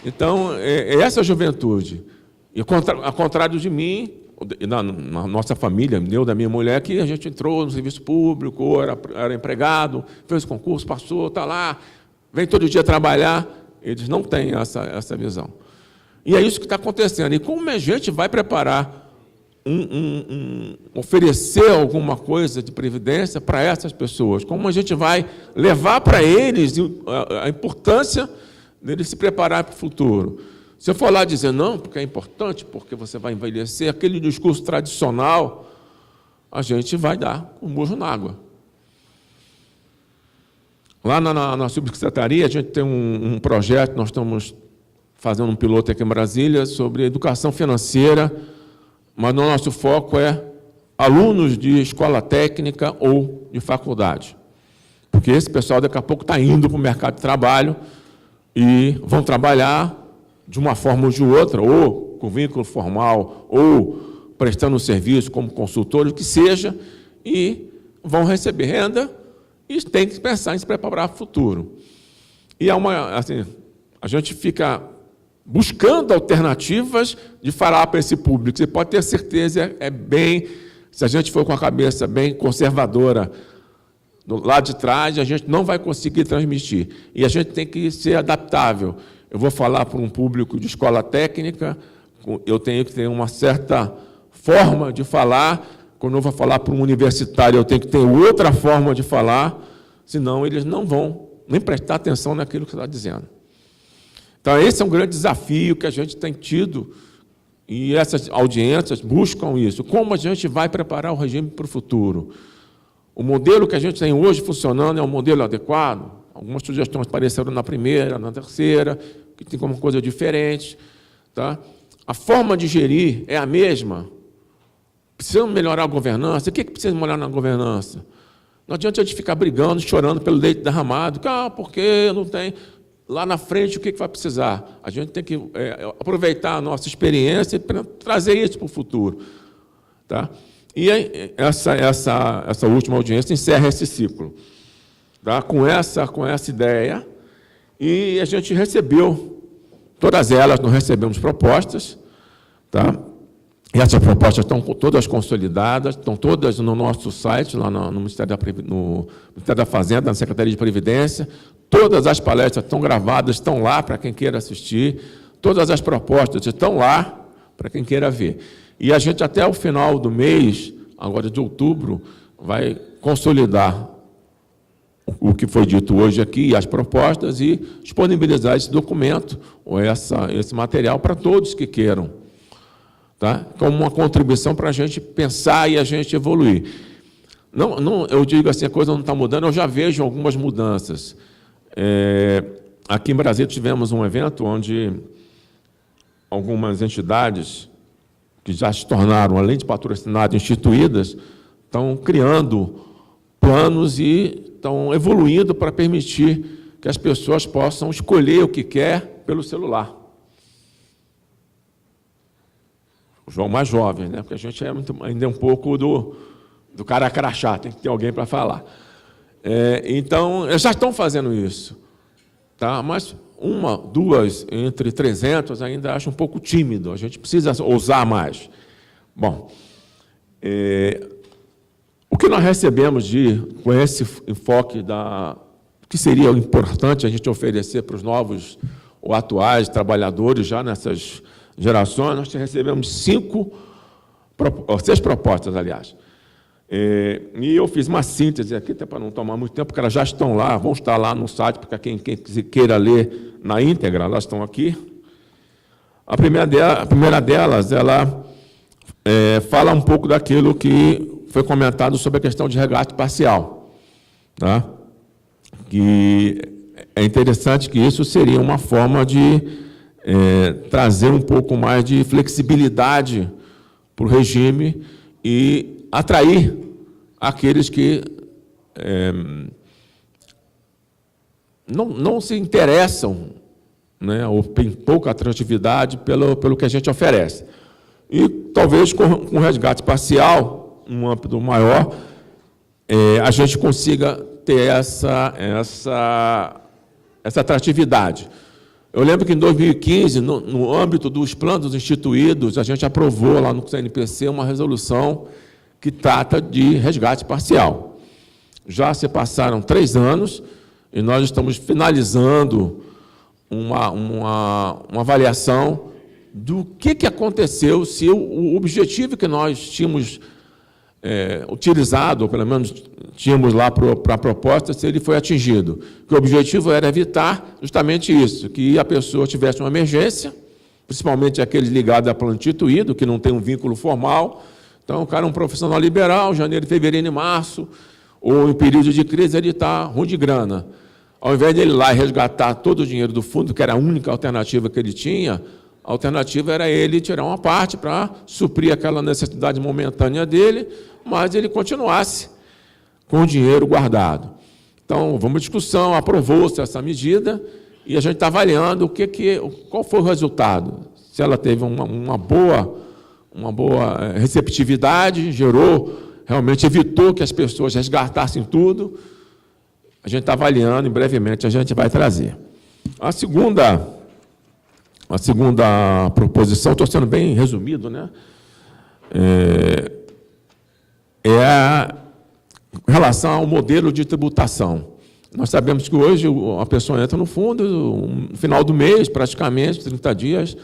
Então, é essa juventude. E ao contrário de mim, na nossa família, eu, da minha mulher, que a gente entrou no serviço público, era empregado, fez o concurso, passou, está lá, vem todo dia trabalhar. Eles não têm essa visão. E é isso que está acontecendo. E como a gente vai preparar, oferecer alguma coisa de previdência para essas pessoas? Como a gente vai levar para eles a importância deles se preparar para o futuro? Se eu for lá dizer, não, porque é importante, porque você vai envelhecer, aquele discurso tradicional, a gente vai dar um burro na água. Lá na subsecretaria, a gente tem um projeto, nós estamos fazendo um piloto aqui em Brasília sobre educação financeira, mas o nosso foco é alunos de escola técnica ou de faculdade. Porque esse pessoal daqui a pouco está indo para o mercado de trabalho e vão trabalhar de uma forma ou de outra, ou com vínculo formal, ou prestando serviço como consultor, o que seja, e vão receber renda e tem que pensar em se preparar para o futuro. E assim, a gente fica buscando alternativas de falar para esse público. Você pode ter certeza, se a gente for com a cabeça bem conservadora do lado de trás, a gente não vai conseguir transmitir. E a gente tem que ser adaptável. Eu vou falar para um público de escola técnica, eu tenho que ter uma certa forma de falar. Quando eu vou falar para um universitário, eu tenho que ter outra forma de falar, senão eles não vão nem prestar atenção naquilo que você está dizendo. Então, esse é um grande desafio que a gente tem tido, e essas audiências buscam isso. Como a gente vai preparar o regime para o futuro? O modelo que a gente tem hoje funcionando é um modelo adequado? Algumas sugestões apareceram na primeira, na terceira, que tem como coisa diferente. Tá? A forma de gerir é a mesma? Precisamos melhorar a governança? O que precisa melhorar na governança? Não adianta a gente ficar brigando, chorando pelo leite derramado, porque não tem... Lá na frente, o que vai precisar? A gente tem que aproveitar a nossa experiência para trazer isso para o futuro. Tá? E essa última audiência encerra esse ciclo. Tá? Com essa ideia, e a gente recebeu, todas elas nós recebemos propostas, tá? E essas propostas estão todas consolidadas, estão todas no nosso site, lá no Ministério da Fazenda, na Secretaria de Previdência. Todas as palestras estão gravadas, estão lá para quem queira assistir. Todas as propostas estão lá para quem queira ver. E a gente, até o final do mês, agora de outubro, vai consolidar o que foi dito hoje aqui, as propostas, e disponibilizar esse documento, ou esse material, para todos que queiram. Tá? Como uma contribuição para a gente pensar e a gente evoluir. Não, eu digo assim, a coisa não está mudando, eu já vejo algumas mudanças. Aqui em Brasília tivemos um evento onde algumas entidades que já se tornaram, além de patrocinadas, instituídas, estão criando planos e estão evoluindo para permitir que as pessoas possam escolher o que quer pelo celular. O João mais jovem, né? Porque a gente ainda é um pouco do cara crachá, tem que ter alguém para falar. Então, eles já estão fazendo isso. Tá? Mas uma, duas, entre 300, ainda acho um pouco tímido. A gente precisa ousar mais. Bom, o que nós recebemos com esse enfoque que seria importante a gente oferecer para os novos ou atuais trabalhadores já nessas gerações, nós recebemos 6 propostas, aliás. E eu fiz uma síntese aqui, até para não tomar muito tempo, porque elas já estão lá, vão estar lá no site, para quem queira ler na íntegra, elas estão aqui. A primeira delas, ela fala um pouco daquilo que foi comentado sobre a questão de resgate parcial. Tá? Que é interessante que isso seria uma forma de trazer um pouco mais de flexibilidade para o regime e atrair aqueles que não se interessam, né, ou tem pouca atratividade pelo que a gente oferece. E talvez com resgate parcial, um âmbito maior, a gente consiga ter essa atratividade. Eu lembro que em 2015, no âmbito dos planos instituídos, a gente aprovou lá no CNPC uma resolução que trata de resgate parcial. Já se passaram 3 anos e nós estamos finalizando uma avaliação do que aconteceu, se o objetivo que nós tínhamos utilizado, ou pelo menos tínhamos lá para a proposta, se ele foi atingido. Que o objetivo era evitar justamente isso, que a pessoa tivesse uma emergência, principalmente aqueles ligados a plano instituído, que não tem um vínculo formal. Então, o cara é um profissional liberal, janeiro, fevereiro e março, ou em período de crise, ele está ruim de grana. Ao invés dele ir lá e resgatar todo o dinheiro do fundo, que era a única alternativa que ele tinha, a alternativa era ele tirar uma parte para suprir aquela necessidade momentânea dele, mas ele continuasse com o dinheiro guardado. Então, vamos à discussão, aprovou-se essa medida e a gente está avaliando qual foi o resultado. Se ela teve uma boa receptividade, realmente evitou que as pessoas resgatassem tudo. A gente está avaliando e brevemente a gente vai trazer. A segunda proposição, estou sendo bem resumido, né? Em relação ao modelo de tributação. Nós sabemos que hoje a pessoa entra no fundo, no final do mês, praticamente, 30 dias,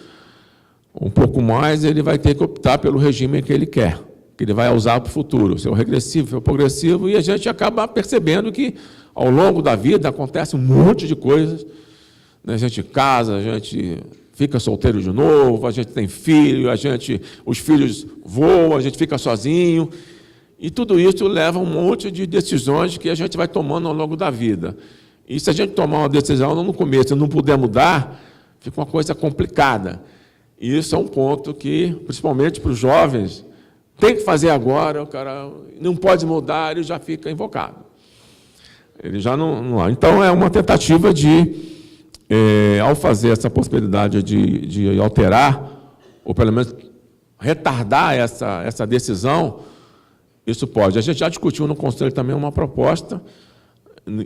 um pouco mais, ele vai ter que optar pelo regime que ele quer, que ele vai usar para o futuro, se é o regressivo, se é o progressivo, e a gente acaba percebendo que, ao longo da vida, acontece um monte de coisas, né? A gente casa, a gente fica solteiro de novo, a gente tem filho, os filhos voam, a gente fica sozinho, e tudo isso leva a um monte de decisões que a gente vai tomando ao longo da vida. E se a gente tomar uma decisão no começo e não puder mudar, fica uma coisa complicada. E isso é um ponto que, principalmente para os jovens, tem que fazer agora, o cara não pode mudar, ele já fica invocado. Ele já não. Então, é uma tentativa de, ao fazer essa possibilidade de alterar, ou pelo menos retardar essa decisão, isso pode. A gente já discutiu no Conselho também uma proposta,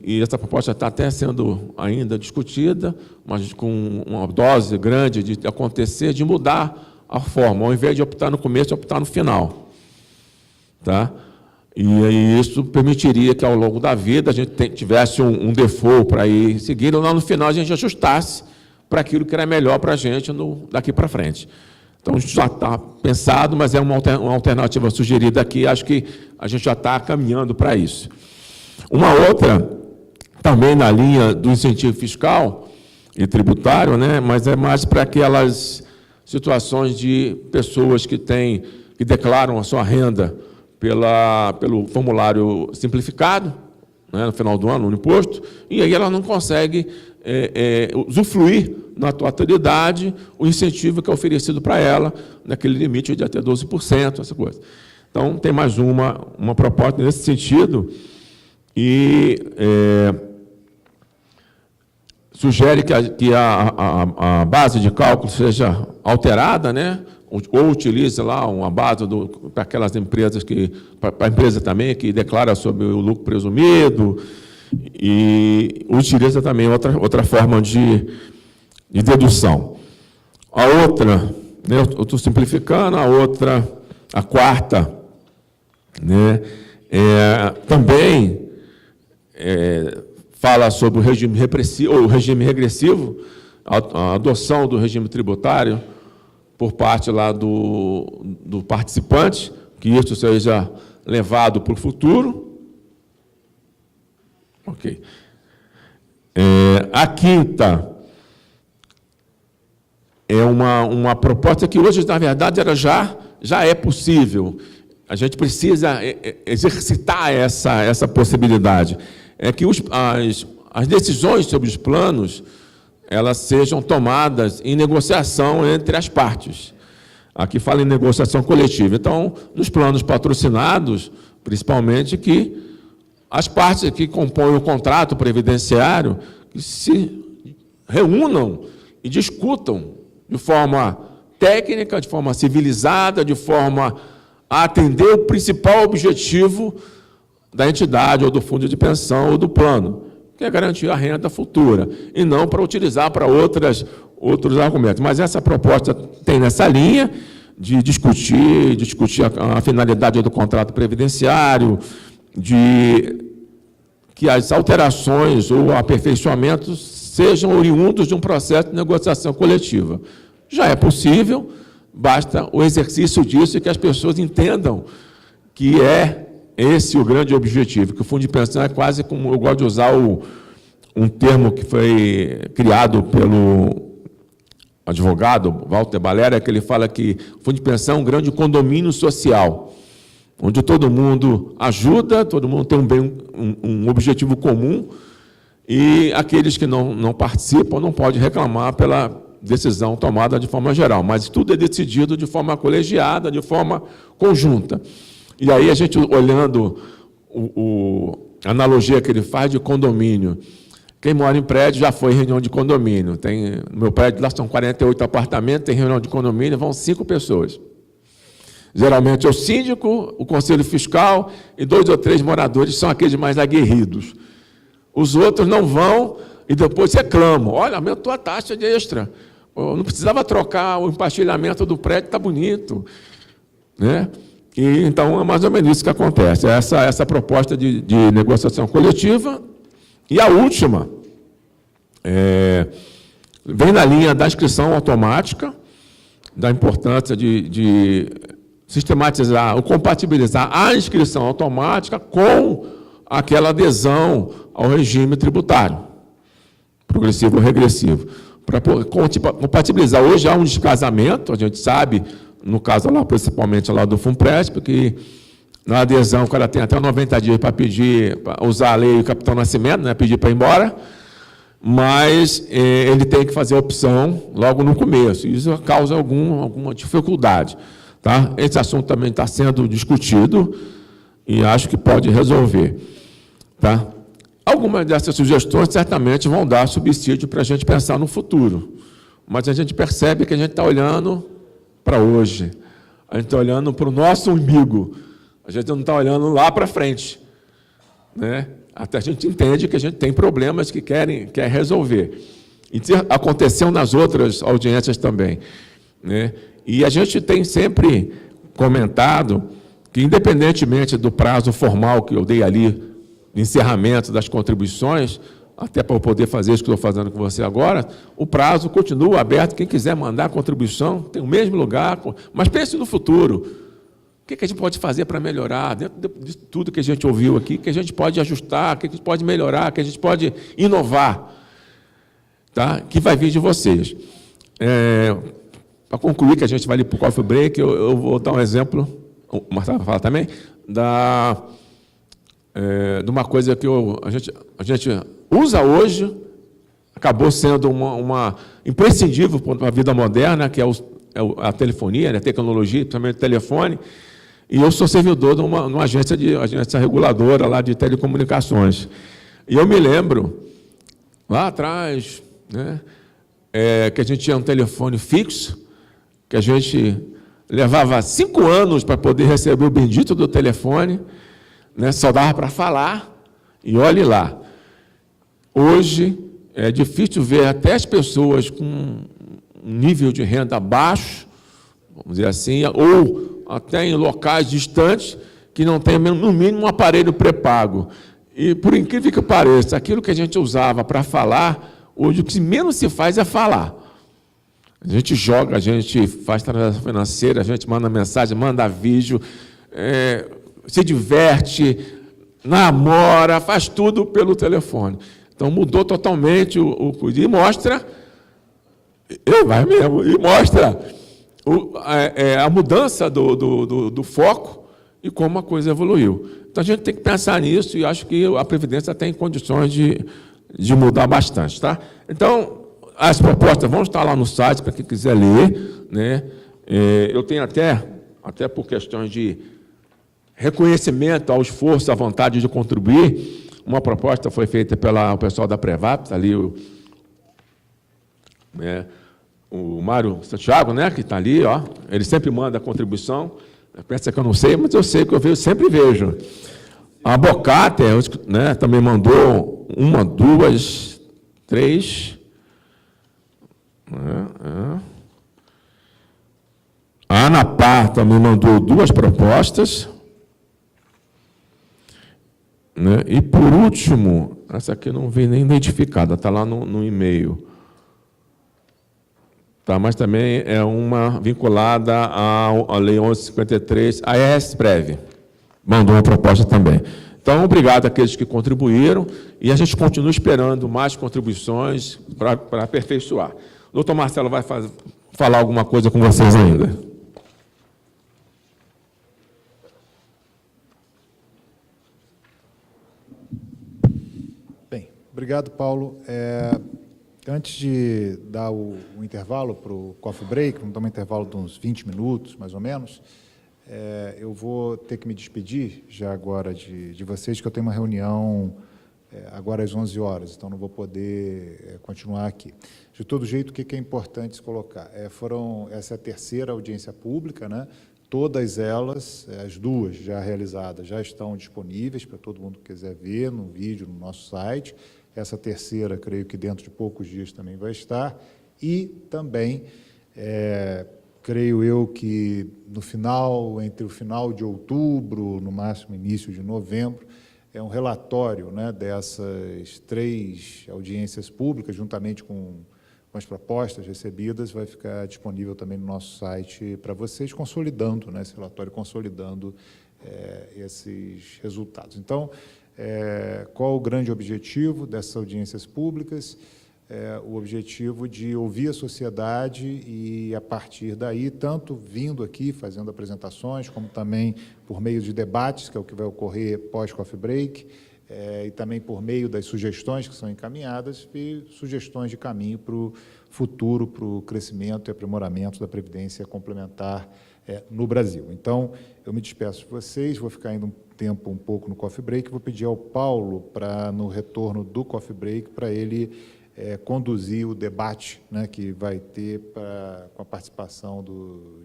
e essa proposta está até sendo ainda discutida, mas com uma dose grande de acontecer, de mudar a forma, ao invés de optar no começo, optar no final. Tá? E aí isso permitiria que, ao longo da vida, a gente tivesse um default para ir seguindo, lá no final a gente ajustasse para aquilo que era melhor para a gente daqui para frente. Então, já está pensado, mas é uma alternativa sugerida aqui, acho que a gente já está caminhando para isso. Uma outra, também na linha do incentivo fiscal e tributário, né, mas é mais para aquelas situações de pessoas que declaram a sua renda pelo formulário simplificado, né, no final do ano, no imposto, e aí ela não consegue usufruir na totalidade o incentivo que é oferecido para ela, naquele limite de até 12%, essa coisa. Então, tem mais uma proposta nesse sentido, e sugere que a base de cálculo seja alterada, né? Ou utilize lá uma base para aquelas empresas para a empresa também, que declara sobre o lucro presumido, e utiliza também outra forma de dedução. A outra, né, eu estou simplificando, a quarta, né, também fala sobre o regime repressivo, ou o regime regressivo, a adoção do regime tributário por parte lá do participante, que isso seja levado para o futuro. Ok. A quinta é uma proposta que hoje, na verdade, já é possível. A gente precisa exercitar essa possibilidade. É que as decisões sobre os planos elas sejam tomadas em negociação entre as partes. Aqui fala em negociação coletiva. Então, nos planos patrocinados, principalmente, que as partes que compõem o contrato previdenciário que se reúnam e discutam de forma técnica, de forma civilizada, de forma a atender o principal objetivo da entidade, ou do fundo de pensão, ou do plano, que é garantir a renda futura, e não para utilizar para outros argumentos. Mas essa proposta tem nessa linha de discutir a finalidade do contrato previdenciário, de que as alterações ou aperfeiçoamentos sejam oriundos de um processo de negociação coletiva. Já é possível, basta o exercício disso e que as pessoas entendam que é esse o grande objetivo, que o fundo de pensão é quase como, eu gosto de usar um termo que foi criado pelo advogado Walter Balera, que ele fala que o fundo de pensão é um grande condomínio social, onde todo mundo ajuda, todo mundo tem um objetivo comum, e aqueles que não participam não podem reclamar pela decisão tomada de forma geral, mas tudo é decidido de forma colegiada, de forma conjunta. E aí a gente, olhando a analogia que ele faz de condomínio, quem mora em prédio já foi em reunião de condomínio. No meu prédio lá são 48 apartamentos, tem reunião de condomínio, vão 5 pessoas. Geralmente é o síndico, o conselho fiscal e 2 ou 3 moradores, são aqueles mais aguerridos. Os outros não vão e depois reclamam. Olha, aumentou a taxa de extra. Eu não precisava trocar o empastilhamento do prédio, está bonito. Né? E, então, é mais ou menos isso que acontece. Essa proposta de negociação coletiva. E a última vem na linha da inscrição automática, da importância de sistematizar ou compatibilizar a inscrição automática com aquela adesão ao regime tributário, progressivo ou regressivo. Para compatibilizar, hoje há um descasamento, a gente sabe, no caso lá, principalmente lá do FUNPRESP, que na adesão o cara tem até 90 dias para pedir, para usar a lei do Capitão Nascimento, né, pedir para ir embora, mas ele tem que fazer a opção logo no começo. Isso causa alguma dificuldade. Tá? Esse assunto também está sendo discutido e acho que pode resolver. Tá? Algumas dessas sugestões certamente vão dar subsídio para a gente pensar no futuro, mas a gente percebe que a gente está olhando para hoje, a gente está olhando para o nosso umbigo, a gente não está olhando lá para frente. Né? Até a gente entende que a gente tem problemas que quer resolver. E aconteceu nas outras audiências também. Né? E a gente tem sempre comentado que, independentemente do prazo formal que eu dei ali, de encerramento das contribuições, até para eu poder fazer isso que estou fazendo com você agora, o prazo continua aberto. Quem quiser mandar contribuição, tem o mesmo lugar, mas pense no futuro. O que a gente pode fazer para melhorar, dentro de tudo que a gente ouviu aqui, que a gente pode ajustar, que a gente pode melhorar, que a gente pode inovar, tá? Que vai vir de vocês. Para concluir, que a gente vai ali para o coffee break, eu vou dar um exemplo, o Marcelo vai falar também, de uma coisa que a gente usa hoje, acabou sendo uma imprescindível para a vida moderna, que é a telefonia, né, a tecnologia, principalmente o telefone, e eu sou servidor de uma agência reguladora lá de telecomunicações. E eu me lembro, lá atrás, né, que a gente tinha um telefone fixo, que a gente levava 5 anos para poder receber o bendito do telefone, né, só dava para falar, e olhe lá. Hoje é difícil ver até as pessoas com um nível de renda baixo, vamos dizer assim, ou até em locais distantes, que não tem, no mínimo, um aparelho pré-pago. E, por incrível que pareça, aquilo que a gente usava para falar, hoje o que menos se faz é falar. A gente joga, a gente faz transação financeira, a gente manda mensagem, manda vídeo, se diverte, namora, faz tudo pelo telefone. Então, mudou totalmente e mostra, vai mesmo, e mostra a mudança do foco e como a coisa evoluiu. Então, a gente tem que pensar nisso e acho que a Previdência tem condições de mudar bastante. Tá? Então, as propostas vão estar lá no site para quem quiser ler. Né? Eu tenho até por questões de reconhecimento ao esforço, à vontade de contribuir, uma proposta foi feita pelo pessoal da Prevap, ali o Mário Santiago, né, que está ali, ó, ele sempre manda a contribuição, pensa que eu não sei, mas eu sei que eu sempre vejo. A Bocate, né, também mandou uma, duas, três. A Ana Parta me mandou 2 propostas. Né? E, por último, essa aqui não vem nem identificada, está lá no e-mail. Tá, mas também é uma vinculada à Lei 1153, a ESPREV. Mandou uma proposta também. Então, obrigado àqueles que contribuíram e a gente continua esperando mais contribuições para aperfeiçoar. O doutor Marcelo vai falar alguma coisa com vocês ainda. Bem, obrigado, Paulo. Antes de dar o intervalo para o coffee break, vamos dar um intervalo de uns 20 minutos, mais ou menos, eu vou ter que me despedir já agora de vocês, que eu tenho uma reunião agora às 11 horas, então não vou poder continuar aqui. De todo jeito, o que é importante se colocar? Essa é a terceira audiência pública, né? Todas elas, as 2 já realizadas, já estão disponíveis para todo mundo que quiser ver no vídeo, no nosso site. Essa terceira, creio que dentro de poucos dias também vai estar. E também, creio eu que entre o final de outubro, no máximo início de novembro, é um relatório, né, dessas 3 audiências públicas, juntamente com as propostas recebidas, vai ficar disponível também no nosso site para vocês, consolidando, né, esse relatório, consolidando esses resultados. Então, qual o grande objetivo dessas audiências públicas? O objetivo de ouvir a sociedade e, a partir daí, tanto vindo aqui, fazendo apresentações, como também por meio de debates, que é o que vai ocorrer pós-coffee break, e também por meio das sugestões que são encaminhadas e sugestões de caminho para o futuro, para o crescimento e aprimoramento da Previdência Complementar no Brasil. Então, eu me despeço de vocês, vou ficar ainda um tempo um pouco no coffee break, vou pedir ao Paulo, no retorno do coffee break, para ele conduzir o debate, né, que vai ter com a participação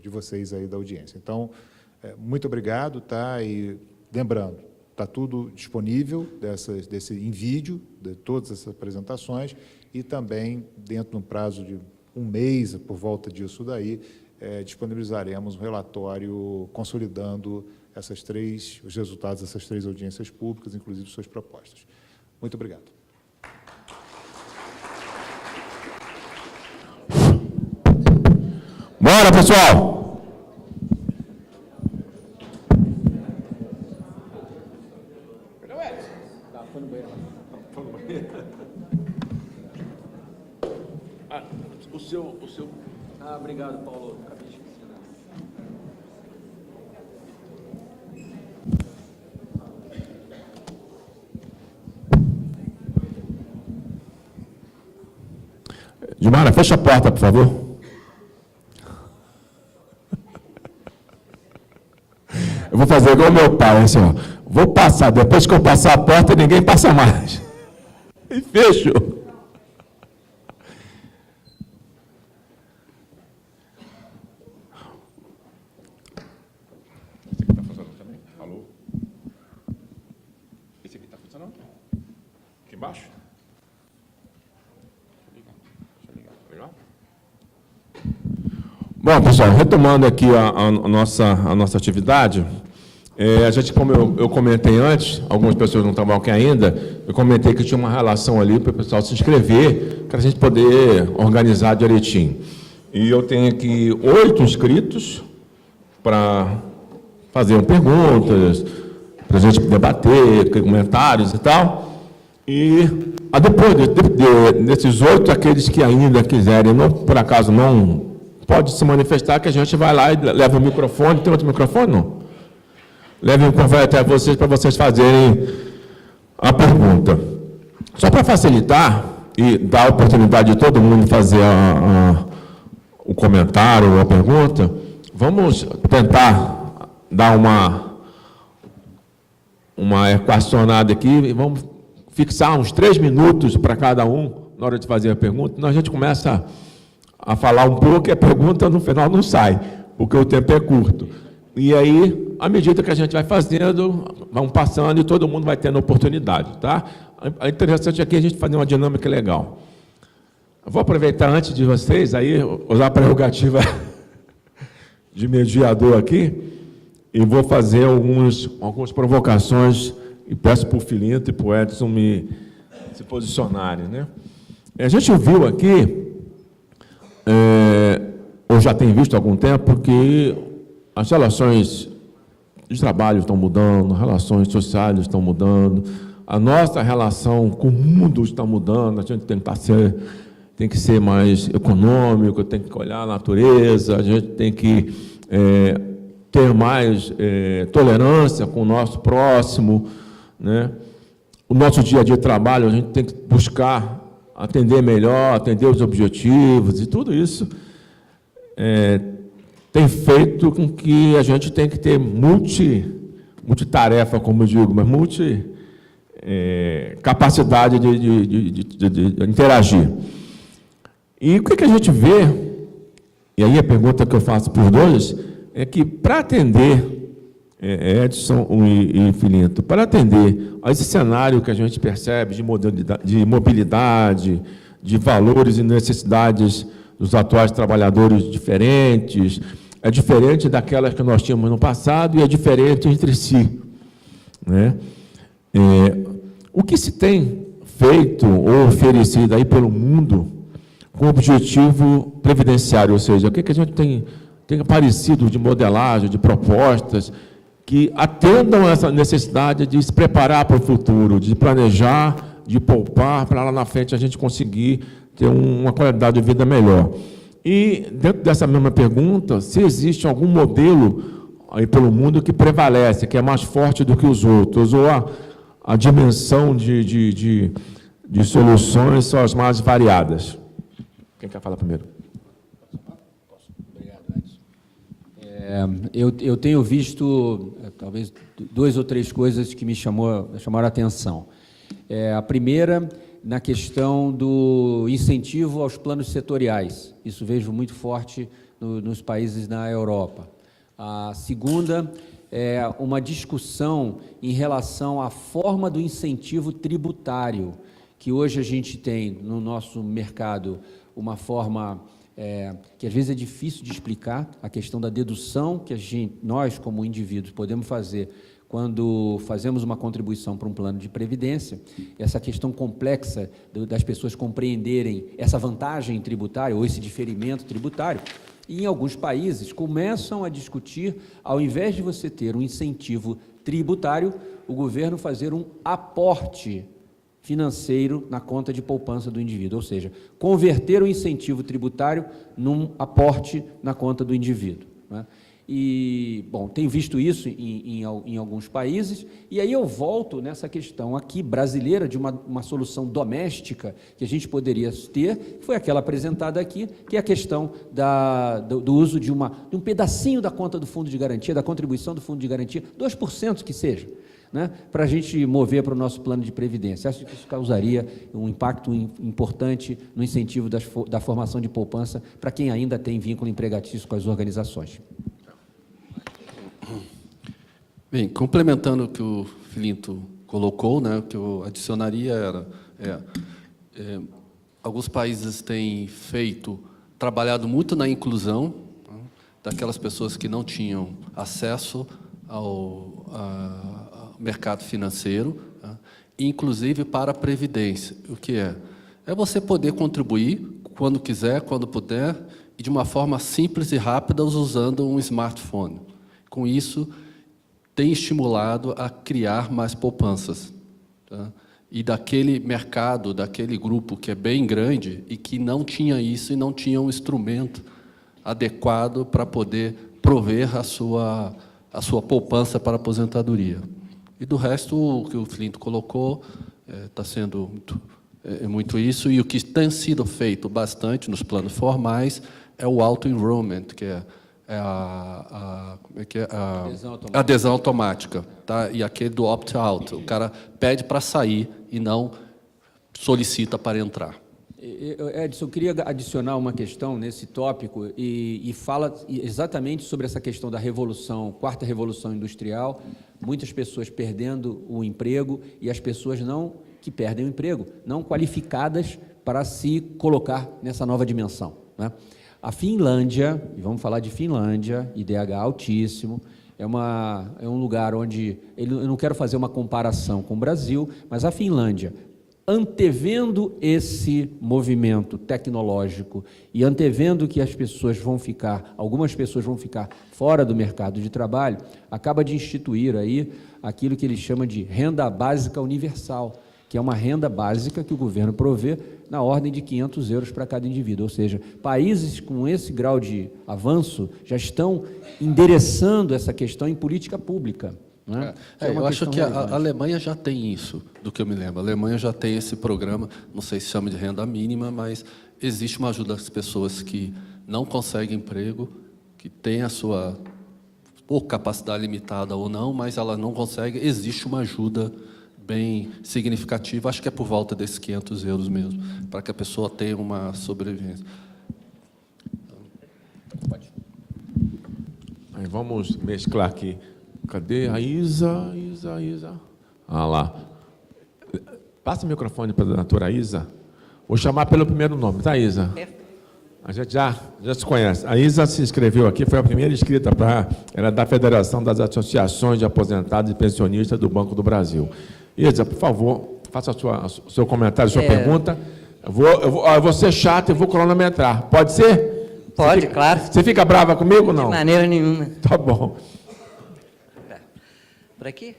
de vocês aí da audiência. Então, muito obrigado, tá? E lembrando, está tudo disponível em vídeo, de todas essas apresentações, e também, dentro de um prazo de um mês, por volta disso daí, disponibilizaremos um relatório consolidando os resultados dessas 3 audiências públicas, inclusive suas propostas. Muito obrigado. Bora, pessoal! O seu... Ah, obrigado, Paulo. Acabei de esquecer. Gilmara, fecha a porta, por favor. Eu vou fazer igual meu pai, assim, ó. Vou passar, depois que eu passar a porta, ninguém passa mais. E fecho. Esse aqui está funcionando também? Alô? Esse aqui está funcionando? Aqui embaixo? Deixa eu ligar. Legal? Bom, pessoal, retomando aqui a nossa atividade, a gente, como eu comentei antes, algumas pessoas não estavam aqui ainda, eu comentei que tinha uma relação ali para o pessoal se inscrever, para a gente poder organizar direitinho. E eu tenho aqui 8 inscritos para fazer perguntas, para a gente debater, comentários e tal. E depois desses 8, aqueles que ainda quiserem, por acaso não pode se manifestar, que a gente vai lá e leva o microfone. Tem outro microfone? Não? Leve o microfone até vocês, para vocês fazerem a pergunta. Só para facilitar e dar a oportunidade de todo mundo fazer o comentário ou a pergunta, vamos tentar dar uma equacionada aqui e vamos fixar uns 3 minutos para cada um na hora de fazer a pergunta. Senão a gente começa a falar um pouco e a pergunta no final não sai, porque o tempo é curto. E aí à medida que a gente vai fazendo, vão passando e todo mundo vai tendo oportunidade, tá? É interessante aqui a gente fazer uma dinâmica legal. Eu vou aproveitar antes de vocês, aí usar a prerrogativa de mediador aqui, e vou fazer algumas provocações, e peço para o Filinto e para o Edson se posicionarem, né? A gente viu aqui, ou já tem visto há algum tempo, que as relações de trabalho estão mudando, as relações sociais estão mudando, a nossa relação com o mundo está mudando, a gente tem que ser mais econômico, tem que olhar a natureza, a gente tem que ter mais tolerância com o nosso próximo, né? O nosso dia a dia de trabalho, a gente tem que buscar atender melhor, atender os objetivos, e tudo isso tem feito com que a gente tenha que ter multitarefa, como eu digo, mas capacidade de interagir. E o que a gente vê, e aí a pergunta que eu faço para os dois, é que para atender, Edson e Filinto, para atender a esse cenário que a gente percebe de mobilidade, de valores e necessidades dos atuais trabalhadores diferentes, é diferente daquelas que nós tínhamos no passado e é diferente entre si, né? O que se tem feito ou oferecido aí pelo mundo com objetivo previdenciário, ou seja, o que a gente tem aparecido de modelagem, de propostas que atendam essa necessidade de se preparar para o futuro, de planejar, de poupar, para lá na frente a gente conseguir ter uma qualidade de vida melhor. E, dentro dessa mesma pergunta, se existe algum modelo aí pelo mundo que prevalece, que é mais forte do que os outros, ou a dimensão de soluções são as mais variadas. Quem quer falar primeiro? Obrigado, Edson. Eu tenho visto, talvez, 2 ou 3 coisas que me chamaram a atenção. A primeira, na questão do incentivo aos planos setoriais. Isso vejo muito forte nos países da Europa. A segunda é uma discussão em relação à forma do incentivo tributário, que hoje a gente tem no nosso mercado uma forma que às vezes é difícil de explicar, a questão da dedução que nós, como indivíduos, podemos fazer quando fazemos uma contribuição para um plano de previdência, essa questão complexa das pessoas compreenderem essa vantagem tributária ou esse diferimento tributário, e em alguns países começam a discutir, ao invés de você ter um incentivo tributário, o governo fazer um aporte financeiro na conta de poupança do indivíduo, ou seja, converter o incentivo tributário num aporte na conta do indivíduo, né? E, bom, tenho visto isso em alguns países, e aí eu volto nessa questão aqui brasileira de uma solução doméstica que a gente poderia ter, que foi aquela apresentada aqui, que é a questão do uso de um pedacinho da conta do fundo de garantia, da contribuição do fundo de garantia, 2% que seja, né, para a gente mover para o nosso plano de previdência. Acho que isso causaria um impacto importante no incentivo da formação de poupança para quem ainda tem vínculo empregatício com as organizações. Bem, complementando o que o Filinto colocou, né, o que eu adicionaria alguns países têm trabalhado muito na inclusão, né, daquelas pessoas que não tinham acesso ao mercado financeiro, né, inclusive para a previdência. O que é? É você poder contribuir quando quiser, quando puder, e de uma forma simples e rápida, usando um smartphone. Com isso, tem estimulado a criar mais poupanças, tá? E daquele mercado, daquele grupo que é bem grande e que não tinha isso e não tinha um instrumento adequado para poder prover a sua poupança para a aposentadoria. E do resto, o que o Filinto colocou está sendo muito isso, e o que tem sido feito bastante nos planos formais é o auto-enrollment, que é a adesão automática, tá? E aquele do opt-out, o cara pede para sair e não solicita para entrar. Edson, eu queria adicionar uma questão nesse tópico e fala exatamente sobre essa questão da revolução, quarta revolução industrial, muitas pessoas perdendo o emprego e as pessoas que perdem o emprego, não qualificadas para se colocar nessa nova dimensão, né? A Finlândia, e vamos falar de Finlândia, IDH altíssimo, é um lugar onde, eu não quero fazer uma comparação com o Brasil, mas a Finlândia, antevendo esse movimento tecnológico e antevendo que algumas pessoas vão ficar fora do mercado de trabalho, acaba de instituir aí aquilo que ele chama de renda básica universal, que é uma renda básica que o governo provê na ordem de 500 euros para cada indivíduo. Ou seja, países com esse grau de avanço já estão endereçando essa questão em política pública. Né? Eu acho que a Alemanha já tem isso, do que eu me lembro. A Alemanha já tem esse programa, não sei se chama de renda mínima, mas existe uma ajuda às pessoas que não conseguem emprego, que têm a sua ou capacidade limitada ou não, mas ela não consegue, existe uma ajuda bem significativa, acho que é por volta desses 500 euros mesmo, para que a pessoa tenha uma sobrevivência. Pode. Aí vamos mesclar aqui. Cadê a Isa? Ah, lá. Passa o microfone para a doutora Isa. Vou chamar pelo primeiro nome, tá, Isa? A gente já se conhece. A Isa se inscreveu aqui, foi a primeira inscrita ela é da Federação das Associações de Aposentados e Pensionistas do Banco do Brasil. Isa, por favor, faça o seu comentário, sua pergunta. Eu vou ser chato e vou cronometrar. Pode ser? Pode, claro. Você fica brava comigo ou não? De maneira nenhuma. Tá bom. Por aqui?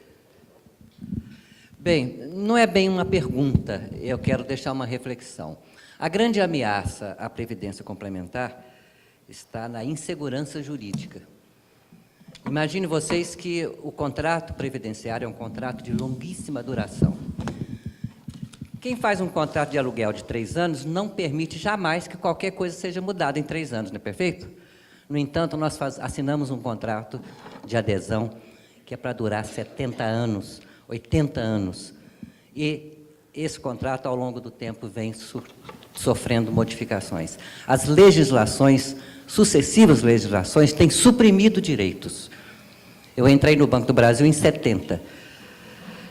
Bem, não é bem uma pergunta, eu quero deixar uma reflexão. A grande ameaça à Previdência Complementar está na insegurança jurídica. Imagine vocês que o contrato previdenciário é um contrato de longuíssima duração. Quem faz um contrato de aluguel de 3 anos não permite jamais que qualquer coisa seja mudada em 3 anos, não é perfeito? No entanto, nós assinamos um contrato de adesão que é para durar 70 anos, 80 anos. E esse contrato, ao longo do tempo, vem sofrendo modificações. As legislações, sucessivas legislações, têm suprimido direitos. Eu entrei no Banco do Brasil em 70.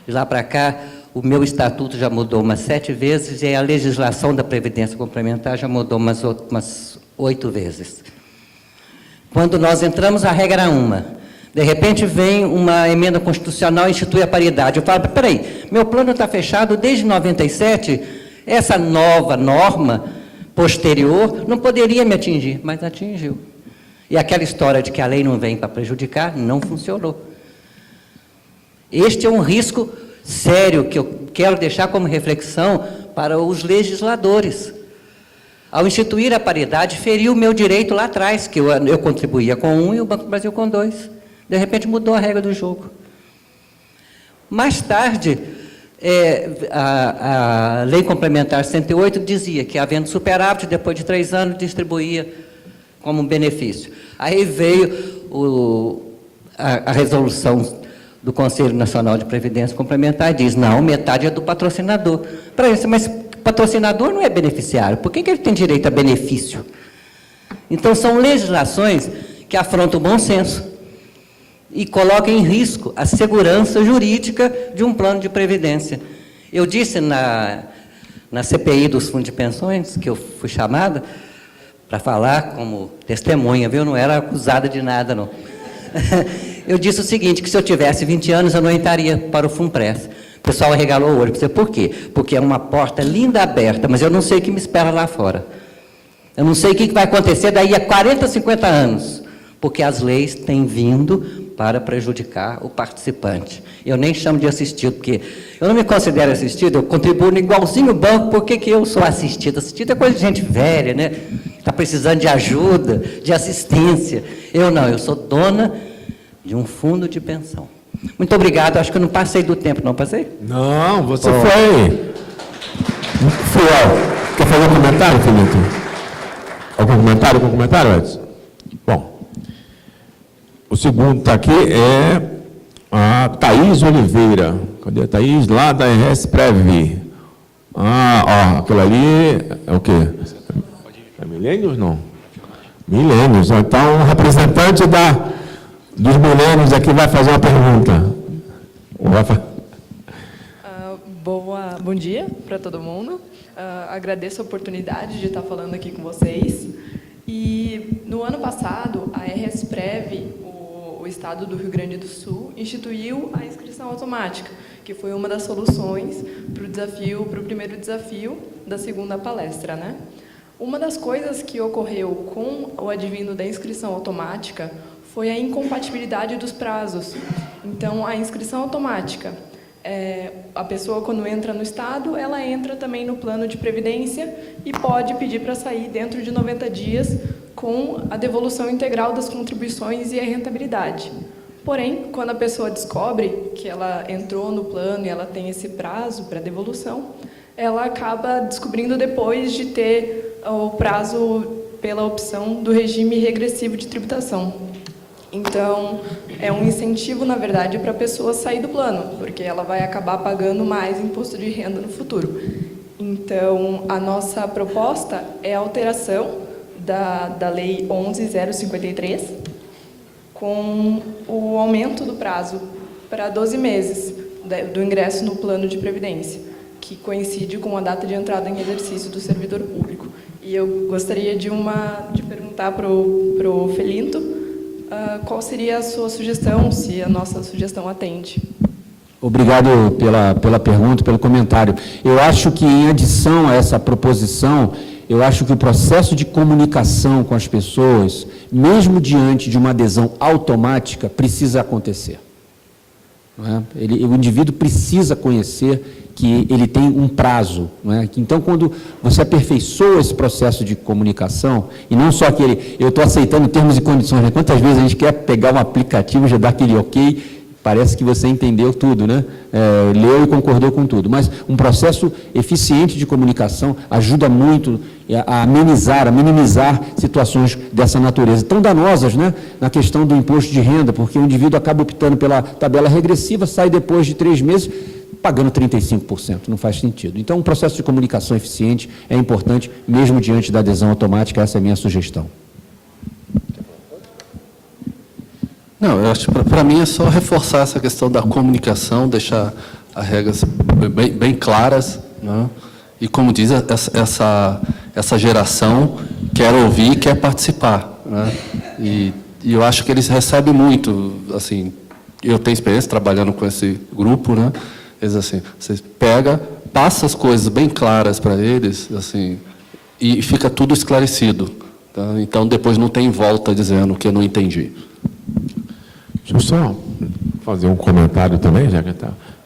De lá para cá, o meu estatuto já mudou umas 7 vezes e a legislação da Previdência Complementar já mudou umas 8 vezes. Quando nós entramos, a regra era uma. De repente vem uma emenda constitucional e institui a paridade. Eu falo, peraí, meu plano está fechado desde 97, essa nova norma posterior não poderia me atingir, mas atingiu. E aquela história de que a lei não vem para prejudicar, não funcionou. Este é um risco sério que eu quero deixar como reflexão para os legisladores. Ao instituir a paridade, feriu o meu direito lá atrás, que eu contribuía com 1 e o Banco do Brasil com 2. De repente mudou a regra do jogo. Mais tarde, a Lei Complementar 108 dizia que, havendo superávit, depois de 3 anos, distribuía como benefício. Aí veio a resolução do Conselho Nacional de Previdência Complementar e diz, não, metade é do patrocinador. Para isso, mas patrocinador não é beneficiário, por que ele tem direito a benefício? Então, são legislações que afrontam o bom senso e colocam em risco a segurança jurídica de um plano de previdência. Eu disse na CPI dos fundos de pensões, que eu fui chamada para falar como testemunha, viu? Não era acusada de nada, não. Eu disse o seguinte, que se eu tivesse 20 anos, eu não entraria para o FUNPRES. O pessoal arregalou o olho. Por quê? Porque é uma porta linda aberta, mas eu não sei o que me espera lá fora. Eu não sei o que vai acontecer daí a 40, 50 anos, porque as leis têm vindo para prejudicar o participante. Eu nem chamo de assistido, porque eu não me considero assistido, eu contribuo igualzinho o banco, por que eu sou assistido? Assistido é coisa de gente velha, né? Está precisando de ajuda, de assistência. Eu não, eu sou dona de um fundo de pensão. Muito obrigado, acho que eu não passei do tempo, não passei? Não, você foi fiel. Quer fazer um comentário, Felipe? Algum comentário, Edson? Bom, o segundo está aqui é a Thaís Oliveira. Cadê a Thaís? Lá da RS Prev. Ah, ó, aquilo ali é o quê? É milênios, não? Milênios. Então, o representante dos milênios aqui vai fazer uma pergunta. Bom dia para todo mundo. Agradeço a oportunidade de estar falando aqui com vocês. E no ano passado, a RSPrev, o Estado do Rio Grande do Sul, instituiu a inscrição automática, que foi uma das soluções para o primeiro desafio da segunda palestra, né? Uma das coisas que ocorreu com o advindo da inscrição automática foi a incompatibilidade dos prazos. Então, a inscrição automática, a pessoa, quando entra no Estado, ela entra também no plano de previdência e pode pedir para sair dentro de 90 dias com a devolução integral das contribuições e a rentabilidade. Porém, quando a pessoa descobre que ela entrou no plano e ela tem esse prazo para devolução, ela acaba descobrindo depois de ter o prazo pela opção do regime regressivo de tributação. Então, é um incentivo, na verdade, para a pessoa sair do plano, porque ela vai acabar pagando mais imposto de renda no futuro. Então, a nossa proposta é a alteração da Lei 11.053, com o aumento do prazo para 12 meses do ingresso no plano de previdência, que coincide com a data de entrada em exercício do servidor público. E eu gostaria de perguntar para o Felinto qual seria a sua sugestão, se a nossa sugestão atende. Obrigado pela pergunta, pelo comentário. Eu acho que, em adição a essa proposição, eu acho que o processo de comunicação com as pessoas, mesmo diante de uma adesão automática, precisa acontecer. Não é? O indivíduo precisa conhecer que ele tem um prazo. Não é? Então, quando você aperfeiçoa esse processo de comunicação, e não só aquele, eu estou aceitando termos e condições, né? Quantas vezes a gente quer pegar um aplicativo, já dar aquele ok, parece que você entendeu tudo, né? Leu e concordou com tudo. Mas um processo eficiente de comunicação ajuda muito a amenizar, a minimizar situações dessa natureza, tão danosas, né? Na questão do imposto de renda, porque o indivíduo acaba optando pela tabela regressiva, sai depois de 3 meses pagando 35%, não faz sentido. Então, um processo de comunicação eficiente é importante, mesmo diante da adesão automática. Essa é a minha sugestão. Não, eu acho que para mim é só reforçar essa questão da comunicação, deixar as regras bem claras, né? E, como diz, essa geração quer ouvir, quer participar, né? E eu acho que eles recebem muito, assim, eu tenho experiência trabalhando com esse grupo, né? Eles, assim, você passa as coisas bem claras para eles, assim, e fica tudo esclarecido, tá? Então, depois não tem volta dizendo que eu não entendi. Deixa eu só fazer um comentário também, já que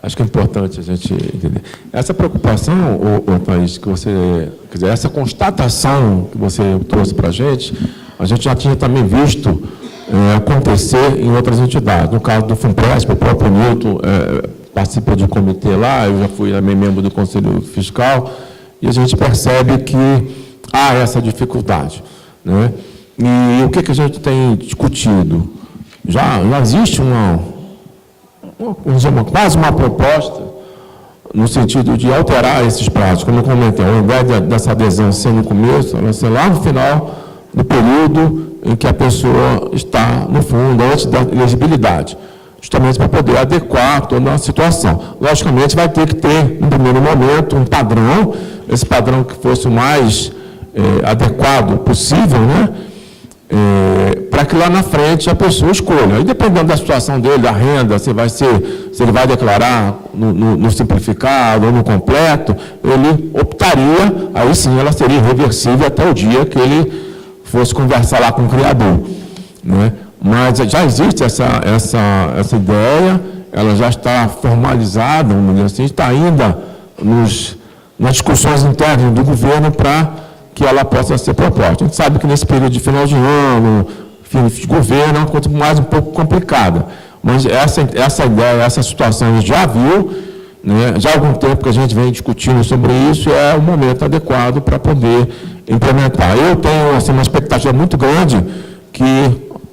acho que é importante a gente entender. Essa preocupação, Thaís, que você, quer dizer, essa constatação que você trouxe para a gente já tinha também visto acontecer em outras entidades. No caso do FUNPRESP, o próprio Nilton participa de um comitê lá, eu já fui também membro do Conselho Fiscal, e a gente percebe que há essa dificuldade, né? E o que a gente tem discutido? Já existe quase uma proposta no sentido de alterar esses prazos, como eu comentei, ao invés dessa adesão ser no começo, ela ser lá no final do período em que a pessoa está no fundo, antes da elegibilidade, justamente para poder adequar toda a situação. Logicamente, vai ter que ter, no primeiro momento, um padrão, esse padrão que fosse o mais adequado possível, né? Para que lá na frente a pessoa escolha. Aí, dependendo da situação dele, da renda, se ele vai declarar no simplificado ou no completo, ele optaria, aí sim ela seria irreversível até o dia que ele fosse conversar lá com o criador, né? Mas já existe essa ideia, ela já está formalizada, vamos dizer assim, está ainda nas discussões internas do governo para que ela possa ser proposta. A gente sabe que nesse período de final de ano, fim de governo, é uma coisa mais um pouco complicada. Mas essa ideia, essa situação a gente já viu, né? Já há algum tempo que a gente vem discutindo sobre isso, e é o momento adequado para poder implementar. Eu tenho assim, uma expectativa muito grande que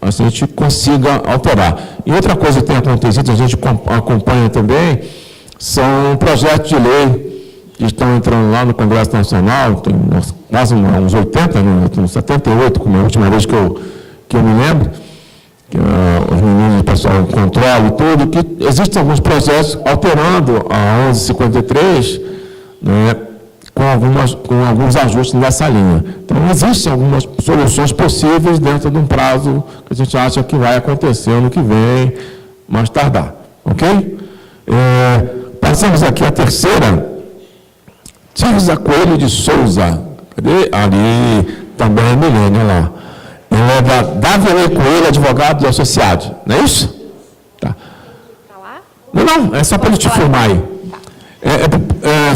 a gente consiga alterar. E outra coisa que tem acontecido, a gente acompanha também, são projetos de lei que estão entrando lá no Congresso Nacional, tem quase uns 80, uns 78, como a última vez que eu me lembro, que os meninos, o pessoal controla e tudo, que existem alguns processos alterando a 1153, né, com alguns ajustes nessa linha. Então, existem algumas soluções possíveis dentro de um prazo que a gente acha que vai acontecer ano que vem, mais tardar. Ok? Passamos aqui a terceira. Tirza Coelho de Souza. Cadê? Ali também é milênio lá. Ele é da Davilê Coelho, advogado e associado. Não é isso? Tá. Não, é só para ele te filmar aí.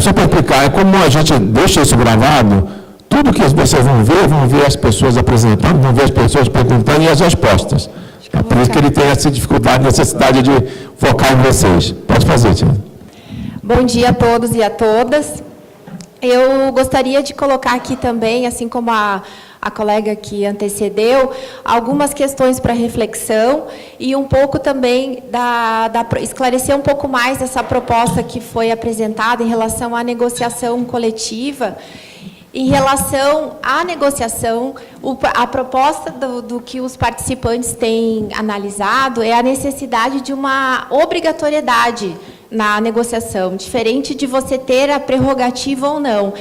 Só para explicar, é como a gente deixa isso gravado, tudo que vocês vão ver as pessoas apresentando, vão ver as pessoas perguntando e as respostas. É por isso que ele tem essa dificuldade, necessidade de focar em vocês. Pode fazer, Tia. Bom dia a todos e a todas. Eu gostaria de colocar aqui também, assim como a colega que antecedeu, algumas questões para reflexão e um pouco também esclarecer um pouco mais essa proposta que foi apresentada em relação à negociação coletiva. Em relação à negociação, a proposta do que os participantes têm analisado é a necessidade de uma obrigatoriedade na negociação, diferente de você ter a prerrogativa ou não.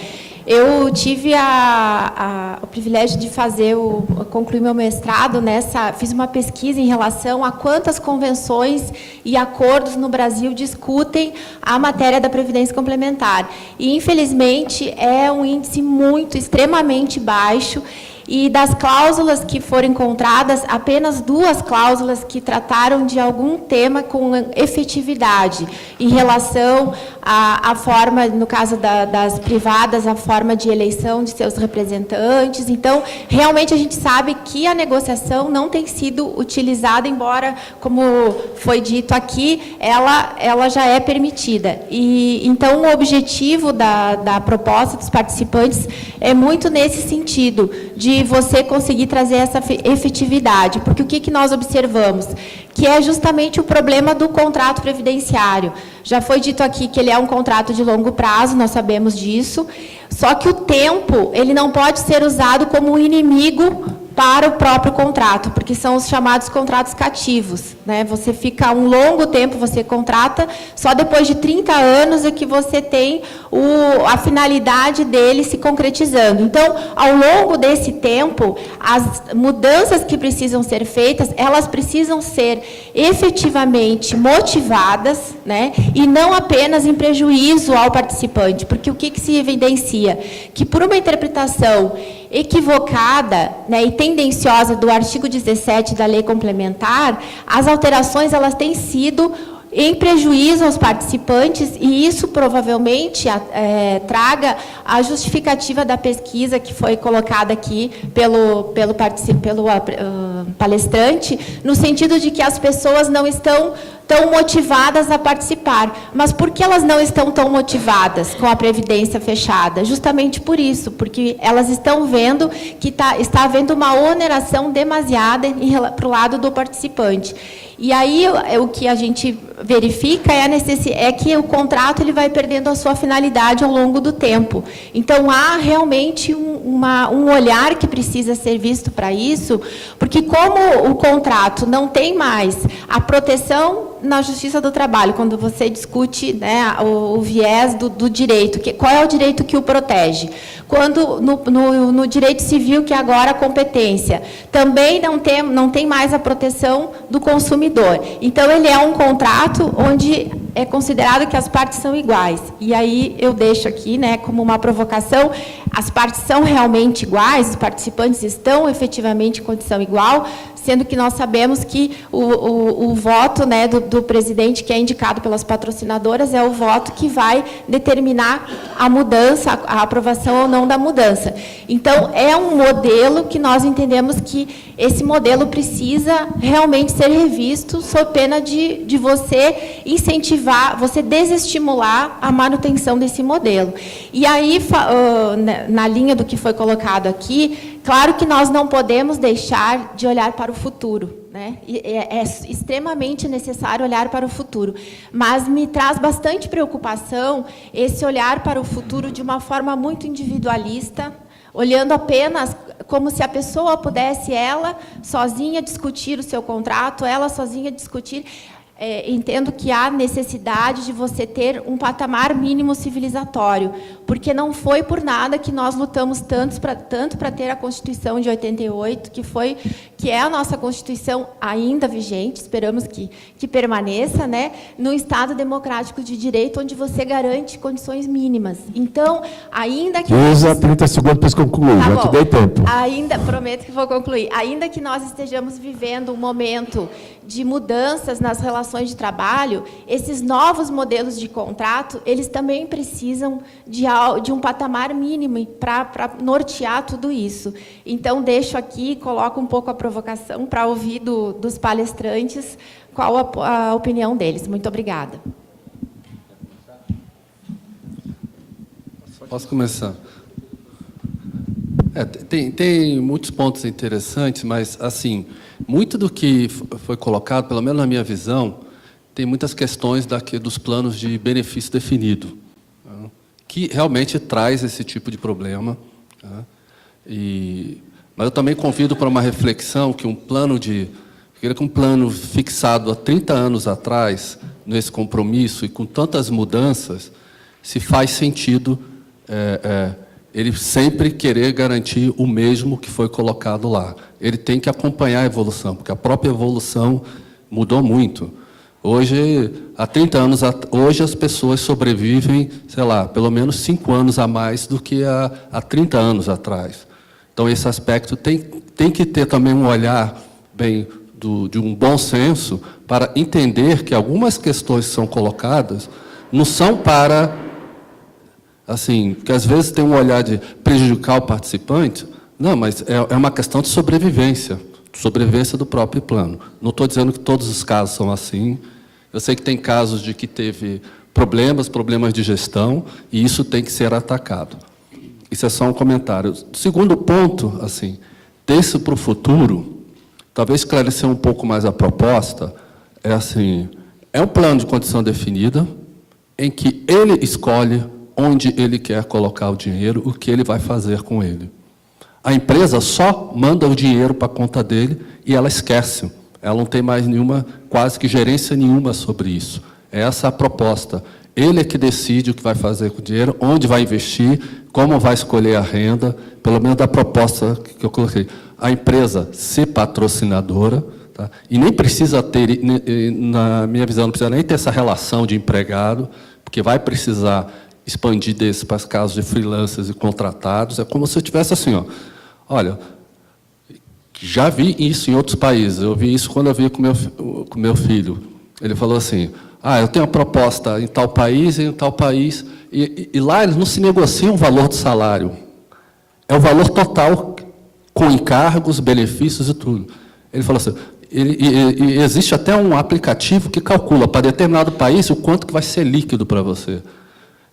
Eu tive o privilégio de concluir meu mestrado fiz uma pesquisa em relação a quantas convenções e acordos no Brasil discutem a matéria da Previdência Complementar. E, infelizmente, é um índice extremamente baixo. E das cláusulas que foram encontradas, apenas 2 cláusulas que trataram de algum tema com efetividade, em relação à forma, no caso das privadas, a forma de eleição de seus representantes. Então, realmente, a gente sabe que a negociação não tem sido utilizada, embora, como foi dito aqui, ela já é permitida. E, então, o objetivo da proposta dos participantes é muito nesse sentido, de você conseguir trazer essa efetividade. Porque o que nós observamos? Que é justamente o problema do contrato previdenciário. Já foi dito aqui que ele é um contrato de longo prazo, nós sabemos disso, só que o tempo, ele não pode ser usado como um inimigo para o próprio contrato, porque são os chamados contratos cativos, né? Você fica um longo tempo, você contrata, só depois de 30 anos é que você tem a finalidade dele se concretizando. Então, ao longo desse tempo, as mudanças que precisam ser feitas, elas precisam ser efetivamente motivadas, né? E não apenas em prejuízo ao participante, porque o que se evidencia? Que por uma interpretação equivocada, né, e tendenciosa do artigo 17 da Lei Complementar, as alterações elas têm sido em prejuízo aos participantes, e isso provavelmente traga a justificativa da pesquisa que foi colocada aqui pelo palestrante, no sentido de que as pessoas não estão tão motivadas a participar. Mas por que elas não estão tão motivadas com a Previdência fechada? Justamente por isso, porque elas estão vendo que está havendo uma oneração demasiada para o lado do participante. E aí, o que a gente verifica é que o contrato ele vai perdendo a sua finalidade ao longo do tempo. Então, há realmente um olhar que precisa ser visto para isso, porque como o contrato não tem mais a proteção na Justiça do Trabalho, quando você discute, né, o viés do direito, qual é o direito que o protege? Quando no direito civil, que agora a competência, também não tem mais a proteção do consumidor. Então, ele é um contrato onde é considerado que as partes são iguais. E aí eu deixo aqui, né, como uma provocação, as partes são realmente iguais, os participantes estão efetivamente em condição igual, sendo que nós sabemos que o voto, né, do presidente, que é indicado pelas patrocinadoras, é o voto que vai determinar a mudança, a aprovação ou não da mudança. Então, é um modelo que nós entendemos que esse modelo precisa realmente ser revisto, sob pena de você incentivar, você desestimular a manutenção desse modelo. E aí, na linha do que foi colocado aqui, claro que nós não podemos deixar de olhar para o futuro, né? É extremamente necessário olhar para o futuro, mas me traz bastante preocupação esse olhar para o futuro de uma forma muito individualista, olhando apenas como se a pessoa pudesse, ela sozinha, discutir o seu contrato, ela sozinha discutir. Entendo que há necessidade de você ter um patamar mínimo civilizatório, porque não foi por nada que nós lutamos tanto para ter a Constituição de 88, que é a nossa Constituição ainda vigente, esperamos que permaneça, né, num Estado democrático de direito, onde você garante condições mínimas. Então, ainda que... Usa 30 segundos para concluir, já te dei tempo. Prometo que vou concluir. Ainda que nós estejamos vivendo um momento de mudanças nas relações de trabalho, esses novos modelos de contrato, eles também precisam de um patamar mínimo para nortear tudo isso. Então, deixo aqui, coloco um pouco a provocação para ouvir dos palestrantes qual a opinião deles. Muito obrigada. Posso começar? Tem muitos pontos interessantes, mas, assim, muito do que foi colocado, pelo menos na minha visão, tem muitas questões dos planos de benefício definido, tá? Que realmente traz esse tipo de problema. Tá? Mas eu também convido para uma reflexão que um plano fixado há 30 anos atrás, nesse compromisso e com tantas mudanças, se faz sentido ele sempre querer garantir o mesmo que foi colocado lá. Ele tem que acompanhar a evolução, porque a própria evolução mudou muito. Hoje, há 30 anos, hoje as pessoas sobrevivem, sei lá, pelo menos 5 anos a mais do que há 30 anos atrás. Então, esse aspecto tem que ter também um olhar de um bom senso para entender que algumas questões que são colocadas não são para... Assim, porque às vezes tem um olhar de prejudicar o participante. Não, mas é uma questão de sobrevivência do próprio plano. Não estou dizendo que todos os casos são assim. Eu sei que tem casos de que teve problemas de gestão, e isso tem que ser atacado. Isso é só um comentário. O segundo ponto, assim, desse para o futuro, talvez esclarecer um pouco mais a proposta, é um plano de condição definida, em que ele escolhe onde ele quer colocar o dinheiro, o que ele vai fazer com ele. A empresa só manda o dinheiro para a conta dele e ela esquece. Ela não tem mais quase que gerência nenhuma sobre isso. Essa é a proposta. Ele é que decide o que vai fazer com o dinheiro, onde vai investir, como vai escolher a renda, pelo menos da proposta que eu coloquei. A empresa ser patrocinadora, tá? E nem precisa ter, na minha visão, não precisa nem ter essa relação de empregado, porque vai precisar expandir desse para os casos de freelancers e contratados. É como se eu tivesse assim, olha, já vi isso em outros países. Eu vi isso quando eu vi com meu filho. Ele falou assim, eu tenho uma proposta em tal país e em tal país, e lá eles não se negociam o valor do salário. É o valor total, com encargos, benefícios e tudo. Ele falou assim, e existe até um aplicativo que calcula para determinado país o quanto que vai ser líquido para você.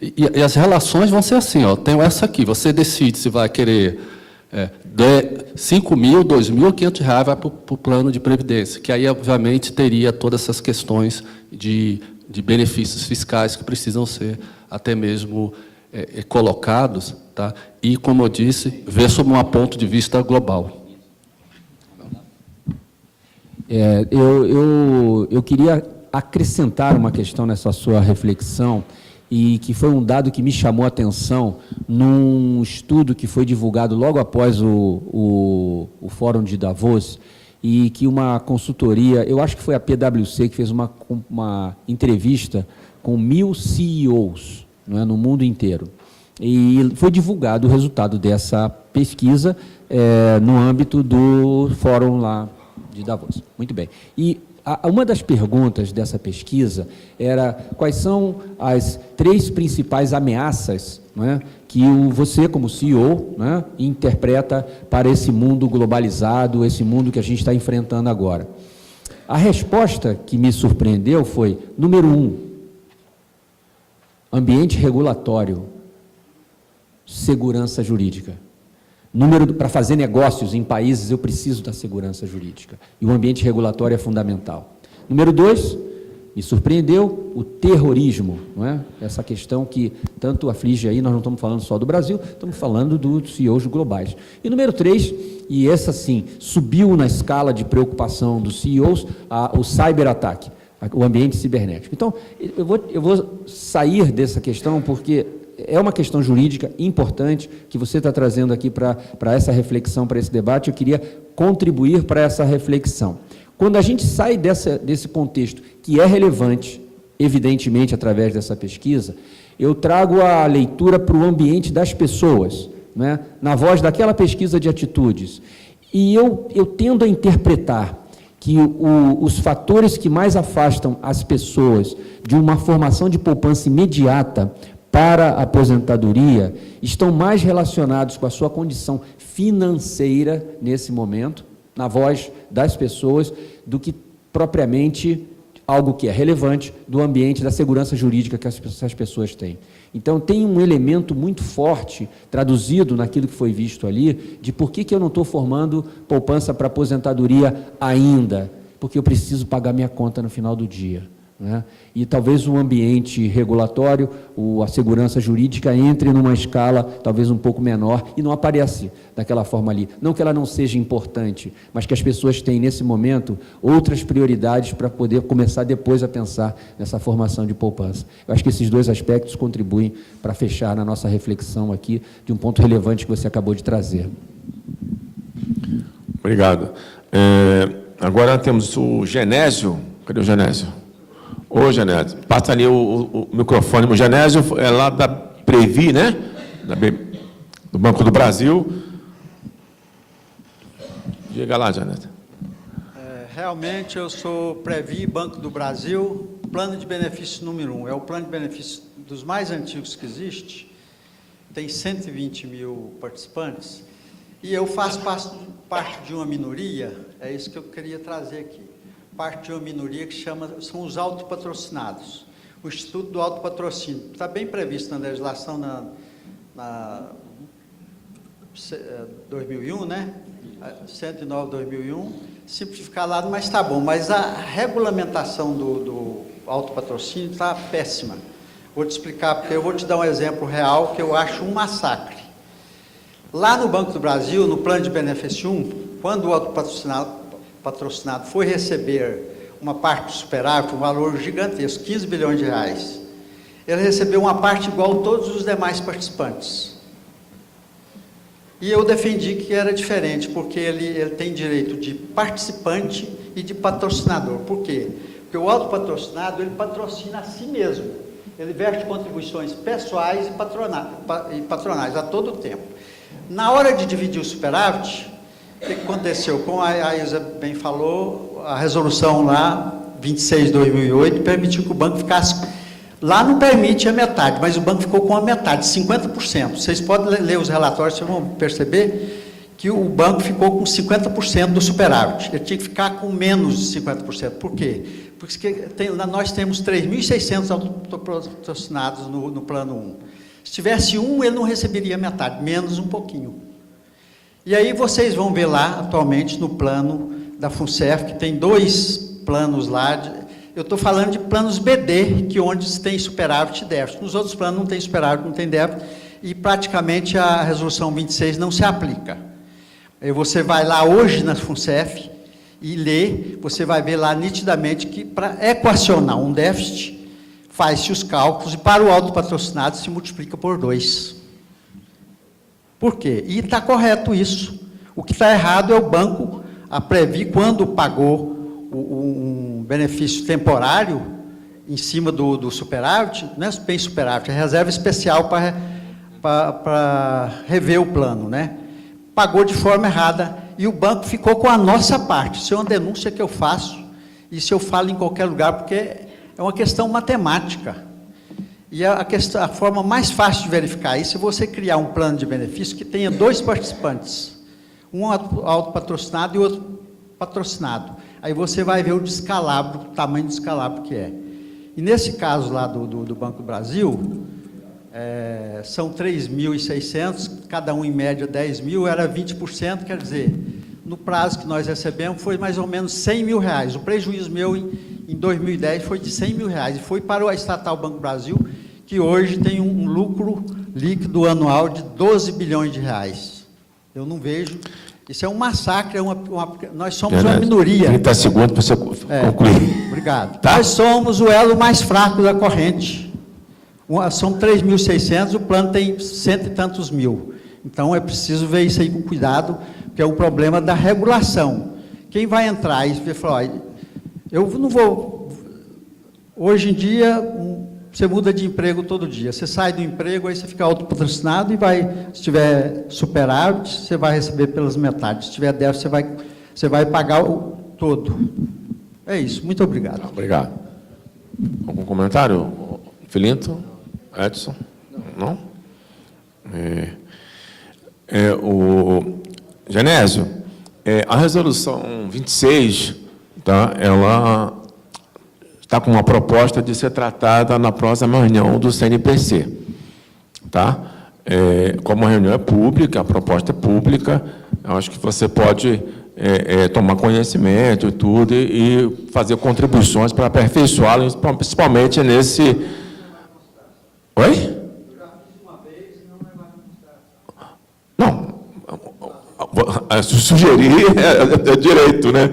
E as relações vão ser assim, tenho essa aqui, você decide se vai querer 5 mil, 2 mil, 500 reais, vai para o plano de previdência, que aí, obviamente, teria todas essas questões de benefícios fiscais que precisam ser até mesmo colocados, tá? E, como eu disse, ver sob um ponto de vista global. Eu queria acrescentar uma questão nessa sua reflexão, e que foi um dado que me chamou a atenção num estudo que foi divulgado logo após o Fórum de Davos, e que uma consultoria, eu acho que foi a PwC, que fez uma entrevista com 1.000 CEOs, não é, no mundo inteiro. E foi divulgado o resultado dessa pesquisa no âmbito do Fórum lá de Davos. Muito bem. E uma das perguntas dessa pesquisa era quais são as 3 principais ameaças, não é, que você, como CEO, não é, interpreta para esse mundo globalizado, esse mundo que a gente está enfrentando agora. A resposta que me surpreendeu foi, número 1, ambiente regulatório. segurança jurídica. Para fazer negócios em países, eu preciso da segurança jurídica. E o ambiente regulatório é fundamental. Número 2, me surpreendeu o terrorismo, não é? Essa questão que tanto aflige aí, nós não estamos falando só do Brasil, estamos falando dos CEOs globais. E número 3, e essa sim, subiu na escala de preocupação dos CEOs, o cyberataque, o ambiente cibernético. Então, eu vou sair dessa questão porque é uma questão jurídica importante que você está trazendo aqui para essa reflexão, para esse debate. Eu queria contribuir para essa reflexão. Quando a gente sai desse contexto, que é relevante, evidentemente, através dessa pesquisa, eu trago a leitura para o ambiente das pessoas, né, na voz daquela pesquisa de atitudes. E eu tendo a interpretar que os fatores que mais afastam as pessoas de uma formação de poupança imediata para a aposentadoria estão mais relacionados com a sua condição financeira nesse momento, na voz das pessoas, do que propriamente algo que é relevante do ambiente da segurança jurídica que essas pessoas têm. Então, tem um elemento muito forte, traduzido naquilo que foi visto ali, de por que eu não estou formando poupança para aposentadoria ainda, porque eu preciso pagar minha conta no final do dia. Né? E talvez o ambiente regulatório, a segurança jurídica entre numa escala talvez um pouco menor e não aparece daquela forma ali. Não que ela não seja importante, mas que as pessoas têm nesse momento outras prioridades para poder começar depois a pensar nessa formação de poupança. Eu acho que esses dois aspectos contribuem para fechar na nossa reflexão aqui de um ponto relevante que você acabou de trazer. Obrigado. Agora temos o Genésio. Cadê o Genésio? Ô, Genésio, passa ali o microfone. O Genésio é lá da Previ, né? Do Banco do Brasil. Diga lá, Genésio. Realmente, eu sou Previ, Banco do Brasil, plano de benefício número 1. É o plano de benefício dos mais antigos que existe. Tem 120 mil participantes. E eu faço parte de uma minoria, é isso que eu queria trazer aqui. Parte de uma minoria que são os autopatrocinados. O Instituto do Autopatrocínio está bem previsto na legislação na 2001, né? 109/2001, simplificado, mas está bom. Mas a regulamentação do autopatrocínio está péssima. Vou te explicar, porque eu vou te dar um exemplo real que eu acho um massacre. Lá no Banco do Brasil, no plano de benefício 1, quando o autopatrocinado foi receber uma parte do superávit, um valor gigantesco, 15 bilhões de reais, ele recebeu uma parte igual a todos os demais participantes. E eu defendi que era diferente, porque ele tem direito de participante e de patrocinador. Por quê? Porque o autopatrocinado, ele patrocina a si mesmo. Ele verte contribuições pessoais e patronais a todo tempo. Na hora de dividir o superávit, o que aconteceu? Como a Isa bem falou, a resolução lá, 26/2008, permitiu que o banco ficasse... Lá não permite a metade, mas o banco ficou com a metade, 50%. Vocês podem ler os relatórios, vocês vão perceber que o banco ficou com 50% do superávit. Ele tinha que ficar com menos de 50%. Por quê? Porque nós temos 3.600 autopatrocinados no plano 1. Se tivesse um, ele não receberia metade, menos um pouquinho. E aí vocês vão ver lá, atualmente, no plano da FUNCEF, que tem 2 planos lá, eu estou falando de planos BD, onde tem superávit e déficit. Nos outros planos não tem superávit, não tem déficit, e praticamente a resolução 26 não se aplica. Aí você vai lá hoje na FUNCEF e lê, você vai ver lá nitidamente que para equacionar um déficit, faz-se os cálculos e para o autopatrocinado se multiplica por 2. Por quê? E está correto isso. O que está errado é o banco, a Previ, quando pagou um benefício temporário em cima do superávit, não é bem superávit, é reserva especial para rever o plano, né? Pagou de forma errada e o banco ficou com a nossa parte. Isso é uma denúncia que eu faço, isso eu falo em qualquer lugar, porque é uma questão matemática. E a forma mais fácil de verificar isso é você criar um plano de benefício que tenha 2 participantes, um autopatrocinado e outro patrocinado. Aí você vai ver o descalabro, o tamanho do descalabro que é. E nesse caso lá do Banco do Brasil, são 3.600, cada um em média 10 mil, era 20%, quer dizer, no prazo que nós recebemos foi mais ou menos 100 mil reais. O prejuízo meu em 2010 foi de 100 mil reais, e foi para a estatal Banco Brasil, que hoje tem um lucro líquido anual de 12 bilhões de reais. Eu não vejo... Isso é um massacre, nós somos uma minoria. 30 segundos para você concluir. Obrigado. Tá? Nós somos o elo mais fraco da corrente. São 3.600, o plano tem 100 e tantos mil. Então, é preciso ver isso aí com cuidado, porque é um problema da regulação. Quem vai entrar e falar, eu não vou... Hoje em dia, você muda de emprego todo dia. Você sai do emprego, aí você fica autopatrocinado e vai, se tiver superávit, você vai receber pelas metades. Se tiver déficit, você vai pagar o todo. É isso. Muito obrigado. Obrigado. Algum comentário? Filinto? Edson? Não? O Genésio, a resolução 26, tá, ela está com uma proposta de ser tratada na próxima reunião do CNPC. Tá? Como a reunião é pública, a proposta é pública, eu acho que você pode tomar conhecimento e tudo, e fazer contribuições para aperfeiçoá-lo, principalmente nesse... Oi? Não. Sugerir é direito, né?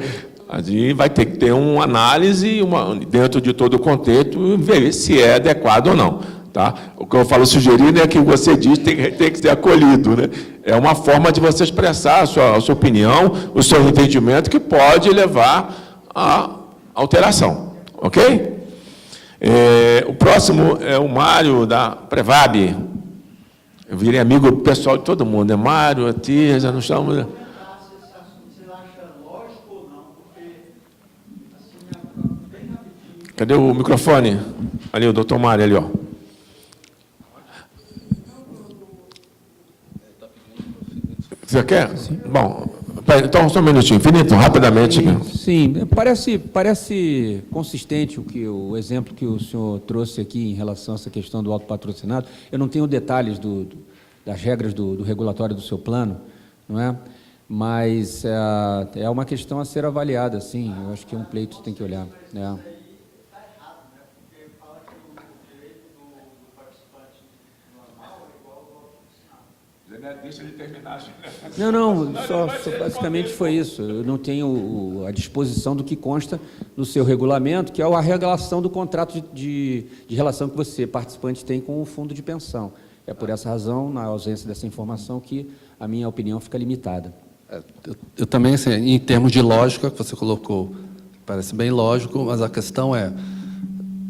A gente vai ter que ter uma análise dentro de todo o contexto e ver se é adequado ou não. Tá? O que eu falo sugerir é que você diz tem que ser acolhido. Né? É uma forma de você expressar a sua opinião, o seu entendimento, que pode levar à alteração. Ok? O próximo é o Mário, da Prevab. Eu virei amigo pessoal de todo mundo. Mário, a tia, já não estamos... Cadê o microfone? Ali, o doutor Mário, ali, ó. Você quer? Sim. Bom, então, só um minutinho. Finito, rapidamente. Sim, parece consistente o exemplo que o senhor trouxe aqui em relação a essa questão do autopatrocinado. Eu não tenho detalhes das regras do regulatório do seu plano, não é? Mas é uma questão a ser avaliada, sim. Eu acho que é um pleito que tem que olhar, né? Deixa ele terminar. Não, só basicamente foi isso. Eu não tenho a disposição do que consta no seu regulamento, que é a regulação do contrato de relação que você, participante, tem com o fundo de pensão. É por essa razão, na ausência dessa informação, que a minha opinião fica limitada. Eu também, assim, em termos de lógica, que você colocou, parece bem lógico, mas a questão é,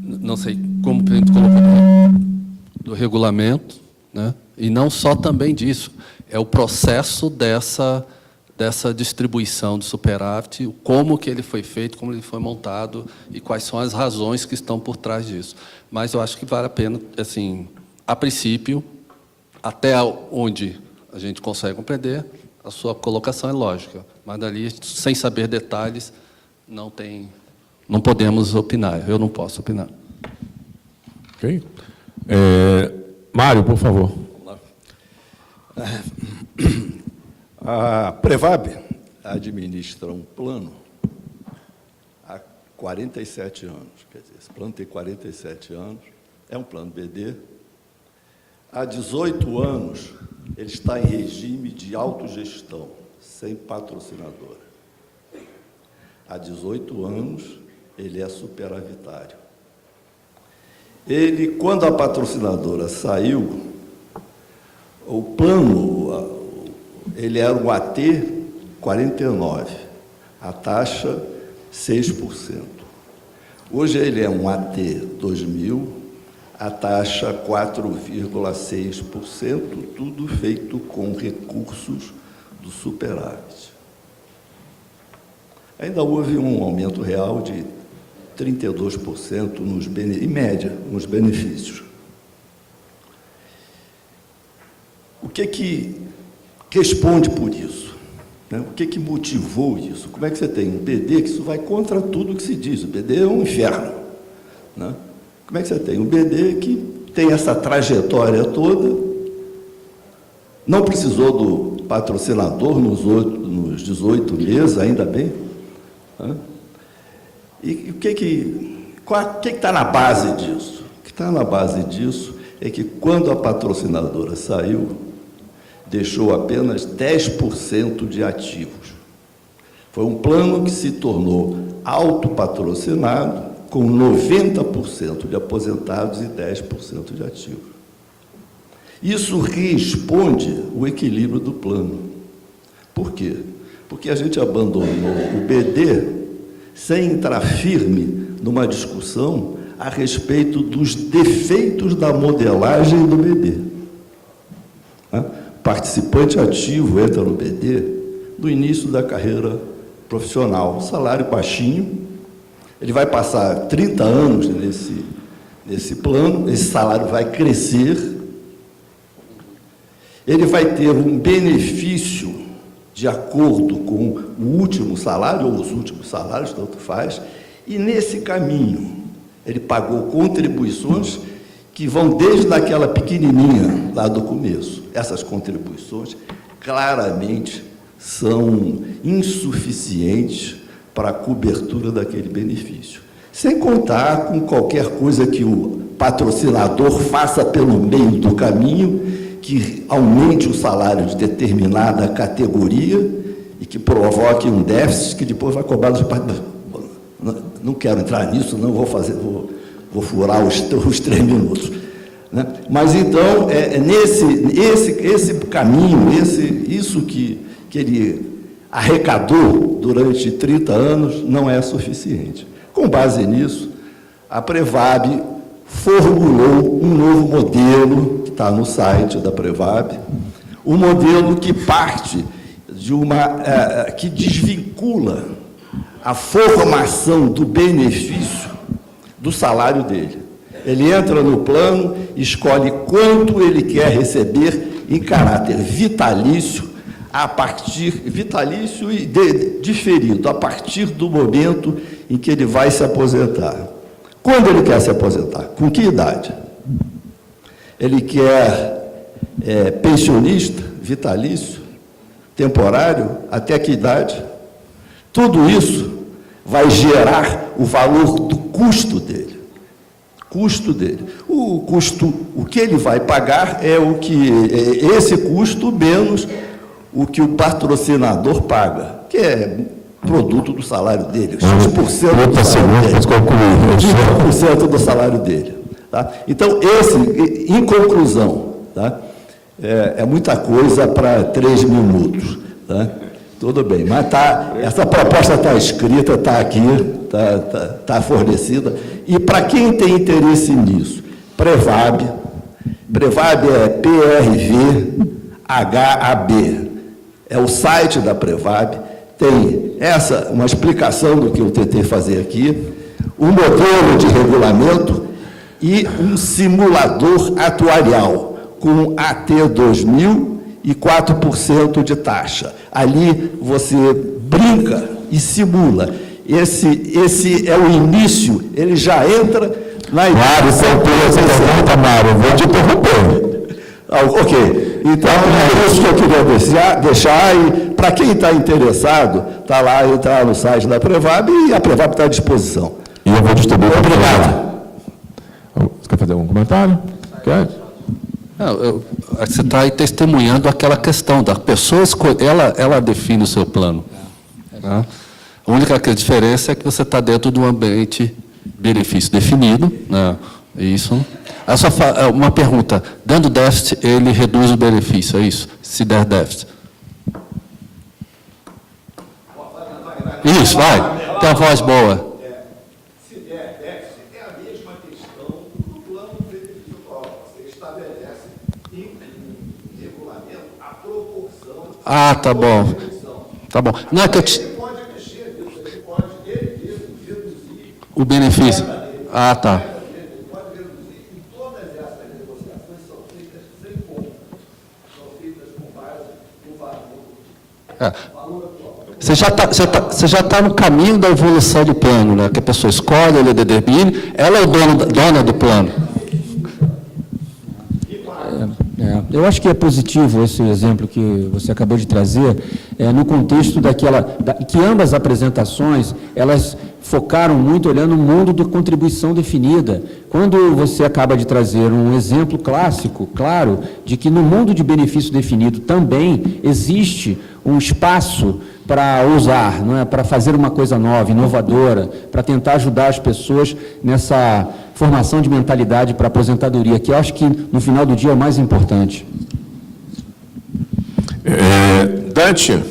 não sei como o presidente colocou, do regulamento, né? E não só também disso, é o processo dessa distribuição do superávit, como que ele foi feito, como ele foi montado e quais são as razões que estão por trás disso. Mas eu acho que vale a pena, assim, a princípio, até onde a gente consegue compreender, a sua colocação é lógica, mas dali, sem saber detalhes, não podemos opinar, eu não posso opinar. Ok. Mário, por favor. A Prevab administra um plano há 47 anos. Quer dizer, esse plano tem 47 anos, é um plano BD. Há 18 anos, ele está em regime de autogestão, sem patrocinadora. Há 18 anos, ele é superavitário. Ele, quando a patrocinadora saiu, o plano, ele era um AT 49, a taxa 6%. Hoje ele é um AT 2000, a taxa 4,6%, tudo feito com recursos do superávit. Ainda houve um aumento real de 32% em média, nos benefícios. O que responde por isso? Né? O que motivou isso? Como é que você tem um BD que isso vai contra tudo que se diz? O BD é um inferno. Né? Como é que você tem um BD que tem essa trajetória toda, não precisou do patrocinador nos 18 meses, ainda bem. Né? E o que está na base disso? O que está na base disso é que, quando a patrocinadora saiu, deixou apenas 10% de ativos. Foi um plano que se tornou autopatrocinado, com 90% de aposentados e 10% de ativos. Isso responde o equilíbrio do plano. Por quê? Porque a gente abandonou o BD sem entrar firme numa discussão a respeito dos defeitos da modelagem do BD. Participante ativo entra no BD no início da carreira profissional, salário baixinho, ele vai passar 30 anos nesse plano, esse salário vai crescer, ele vai ter um benefício de acordo com o último salário, ou os últimos salários, tanto faz, e nesse caminho ele pagou contribuições que vão desde aquela pequenininha lá do começo. Essas contribuições claramente são insuficientes para a cobertura daquele benefício. Sem contar com qualquer coisa que o patrocinador faça pelo meio do caminho, que aumente o salário de determinada categoria e que provoque um déficit que depois vai cobrar dos pais. Não quero entrar nisso, não vou fazer, vou furar os 3 minutos. Né? Mas, então, esse caminho, isso que ele arrecadou durante 30 anos não é suficiente. Com base nisso, a Prevab formulou um novo modelo, que está no site da Prevab, um modelo que parte de que desvincula a formação do benefício do salário dele. Ele entra no plano, escolhe quanto ele quer receber em caráter vitalício, vitalício e diferido, a partir do momento em que ele vai se aposentar. Quando ele quer se aposentar? Com que idade? Ele quer pensionista, vitalício, temporário, até que idade? Tudo isso vai gerar o valor do custo dele. O que ele vai pagar é esse custo menos o que o patrocinador paga, que é produto do salário dele, X% do salário dele. 30% do salário dele. Tá? Então, em conclusão, tá? É muita coisa para 3 minutos. Tá? Tudo bem, mas essa proposta está escrita, está aqui, está fornecida. E para quem tem interesse nisso, Prevab é PRVHAB, é o site da Prevab, tem uma explicação do que eu tentei fazer aqui, um modelo de regulamento e um simulador atuarial com AT 2000 e 4% de taxa. Ali você brinca e simula. Esse é o início, ele já entra na idade. Mário, pergunta, Mário, vou te interromper. Ok, então é isso que eu queria deixar, e para quem está interessado, está lá, entrar no site da Prevab, e a Prevab está à disposição. E eu vou distribuir. Obrigado. Você quer fazer algum comentário? Quer? Você está aí testemunhando aquela questão da pessoa, ela define o seu plano. Tá? A única diferença é que você está dentro de um ambiente benefício definido, né? Isso. Uma pergunta, dando déficit, ele reduz o benefício, é isso? Se der déficit. Isso, vai. Tem a voz boa. Se der déficit, é a mesma questão do plano benefício-prova. Você estabelece em regulamento a proporção. Ah, tá bom. Tá bom. Não é que Ele pode mexer nisso, ele pode reduzir o benefício. Ah, tá. Ele pode reduzir, e todas essas negociações são feitas sem conta. São feitas com base no valor atual. Você já tá no caminho da evolução do plano, né? Que a pessoa escolhe, ele determine, ela é o dona do plano. Eu acho que é positivo esse exemplo que você acabou de trazer, no contexto que ambas apresentações, elas focaram muito olhando o mundo da contribuição definida. Quando você acaba de trazer um exemplo clássico, claro, de que no mundo de benefício definido também existe um espaço para ousar, não é? Para fazer uma coisa nova, inovadora, para tentar ajudar as pessoas nessa formação de mentalidade para a aposentadoria, que eu acho que, no final do dia, é o mais importante. Dante,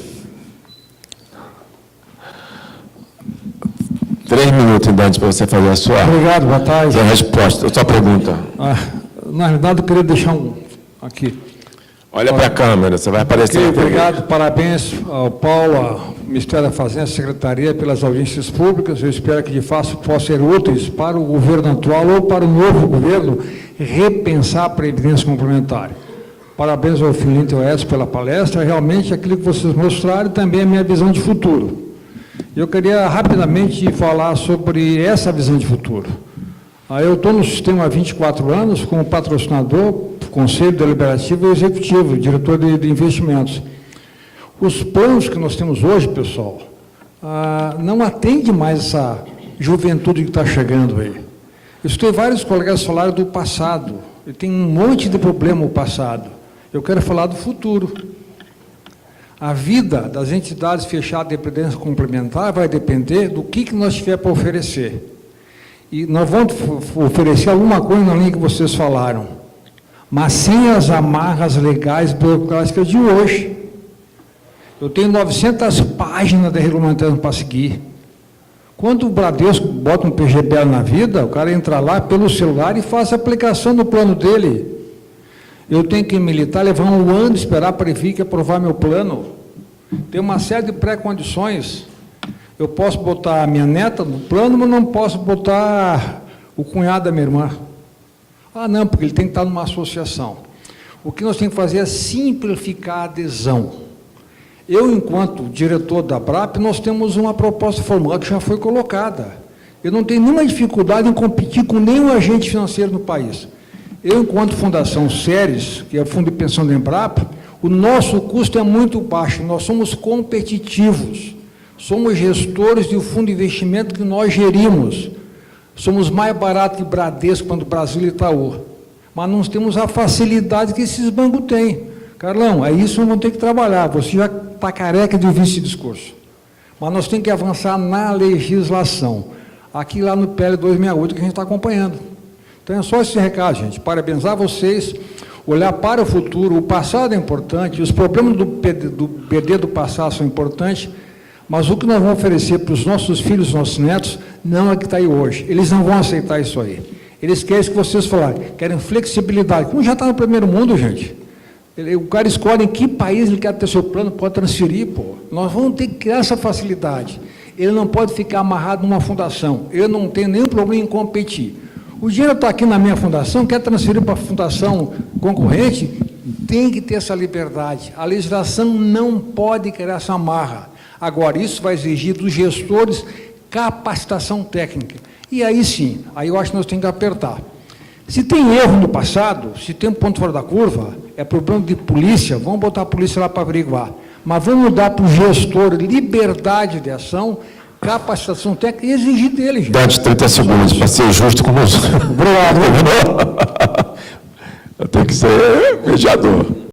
3 minutos, Dante, para você fazer a sua, Obrigado, boa tarde. sua resposta, a sua pergunta. Na verdade, eu queria deixar aqui. Olha para a câmera, você vai aparecer. Ok, obrigado, parabéns ao Paulo, ao Ministério da Fazenda, à Secretaria, pelas audiências públicas. Eu espero que, de fato, possam ser úteis para o governo atual ou para o novo governo repensar a Previdência Complementar. Parabéns ao Filinto e ao Edson pela palestra. Realmente, aquilo que vocês mostraram também é a minha visão de futuro. Eu queria rapidamente falar sobre essa visão de futuro. Eu estou no sistema há 24 anos como patrocinador, Conselho Deliberativo e Executivo, diretor de investimentos. Os planos que nós temos hoje, pessoal, não atendem mais essa juventude que está chegando aí. Eu escutei vários colegas falarem do passado, e tem um monte de problema no passado. Eu quero falar do futuro. A vida das entidades fechadas de previdência complementar vai depender do que nós tiver para oferecer. E nós vamos oferecer alguma coisa na linha que vocês falaram, mas sem as amarras legais burocráticas de hoje. Eu tenho 900 páginas de regulamentação para seguir. Quando o Bradesco bota um PGBL na vida, o cara entra lá pelo celular e faz a aplicação do plano dele. Eu tenho que militar, levar um ano, esperar para que aprovar meu plano. Tem uma série de pré-condições. Eu posso botar a minha neta no plano, mas não posso botar o cunhado da minha irmã. Não, porque ele tem que estar numa associação. O que nós temos que fazer é simplificar a adesão. Eu, enquanto diretor da BRAP, nós temos uma proposta formal que já foi colocada. Eu não tenho nenhuma dificuldade em competir com nenhum agente financeiro no país. Eu, enquanto Fundação Ceres, que é o Fundo de Pensão da Embrapa, o nosso custo é muito baixo, nós somos competitivos. Somos gestores do fundo de investimento que nós gerimos. Somos mais baratos que Bradesco, quando Brasil e Itaú. Mas nós temos a facilidade que esses bancos têm. Carlão, é isso que nós vamos ter que trabalhar. Você já está careca de ouvir esse discurso. Mas nós temos que avançar na legislação. Aqui lá no PL 268 que a gente está acompanhando. Então é só esse recado, gente. Parabenizar vocês, olhar para o futuro. O passado é importante, os problemas do BD do passado são importantes, mas o que nós vamos oferecer para os nossos filhos, nossos netos, não é que está aí hoje. Eles não vão aceitar isso aí. Eles querem isso que vocês falaram, querem flexibilidade. Como já está no primeiro mundo, gente. O cara escolhe em que país ele quer ter seu plano, pode transferir, pô. Nós vamos ter que criar essa facilidade. Ele não pode ficar amarrado numa fundação. Eu não tenho nenhum problema em competir. O dinheiro está aqui na minha fundação, quer transferir para a fundação concorrente, tem que ter essa liberdade. A legislação não pode criar essa amarra. Agora, isso vai exigir dos gestores capacitação técnica. E aí sim, aí eu acho que nós temos que apertar. Se tem erro no passado, se tem um ponto fora da curva, é problema de polícia, vamos botar a polícia lá para averiguar. Mas vamos dar para o gestor liberdade de ação, capacitação técnica e exigir dele, gente. Dante, 30 segundos, para ser justo com os... Obrigado. Eu tenho que ser mediador.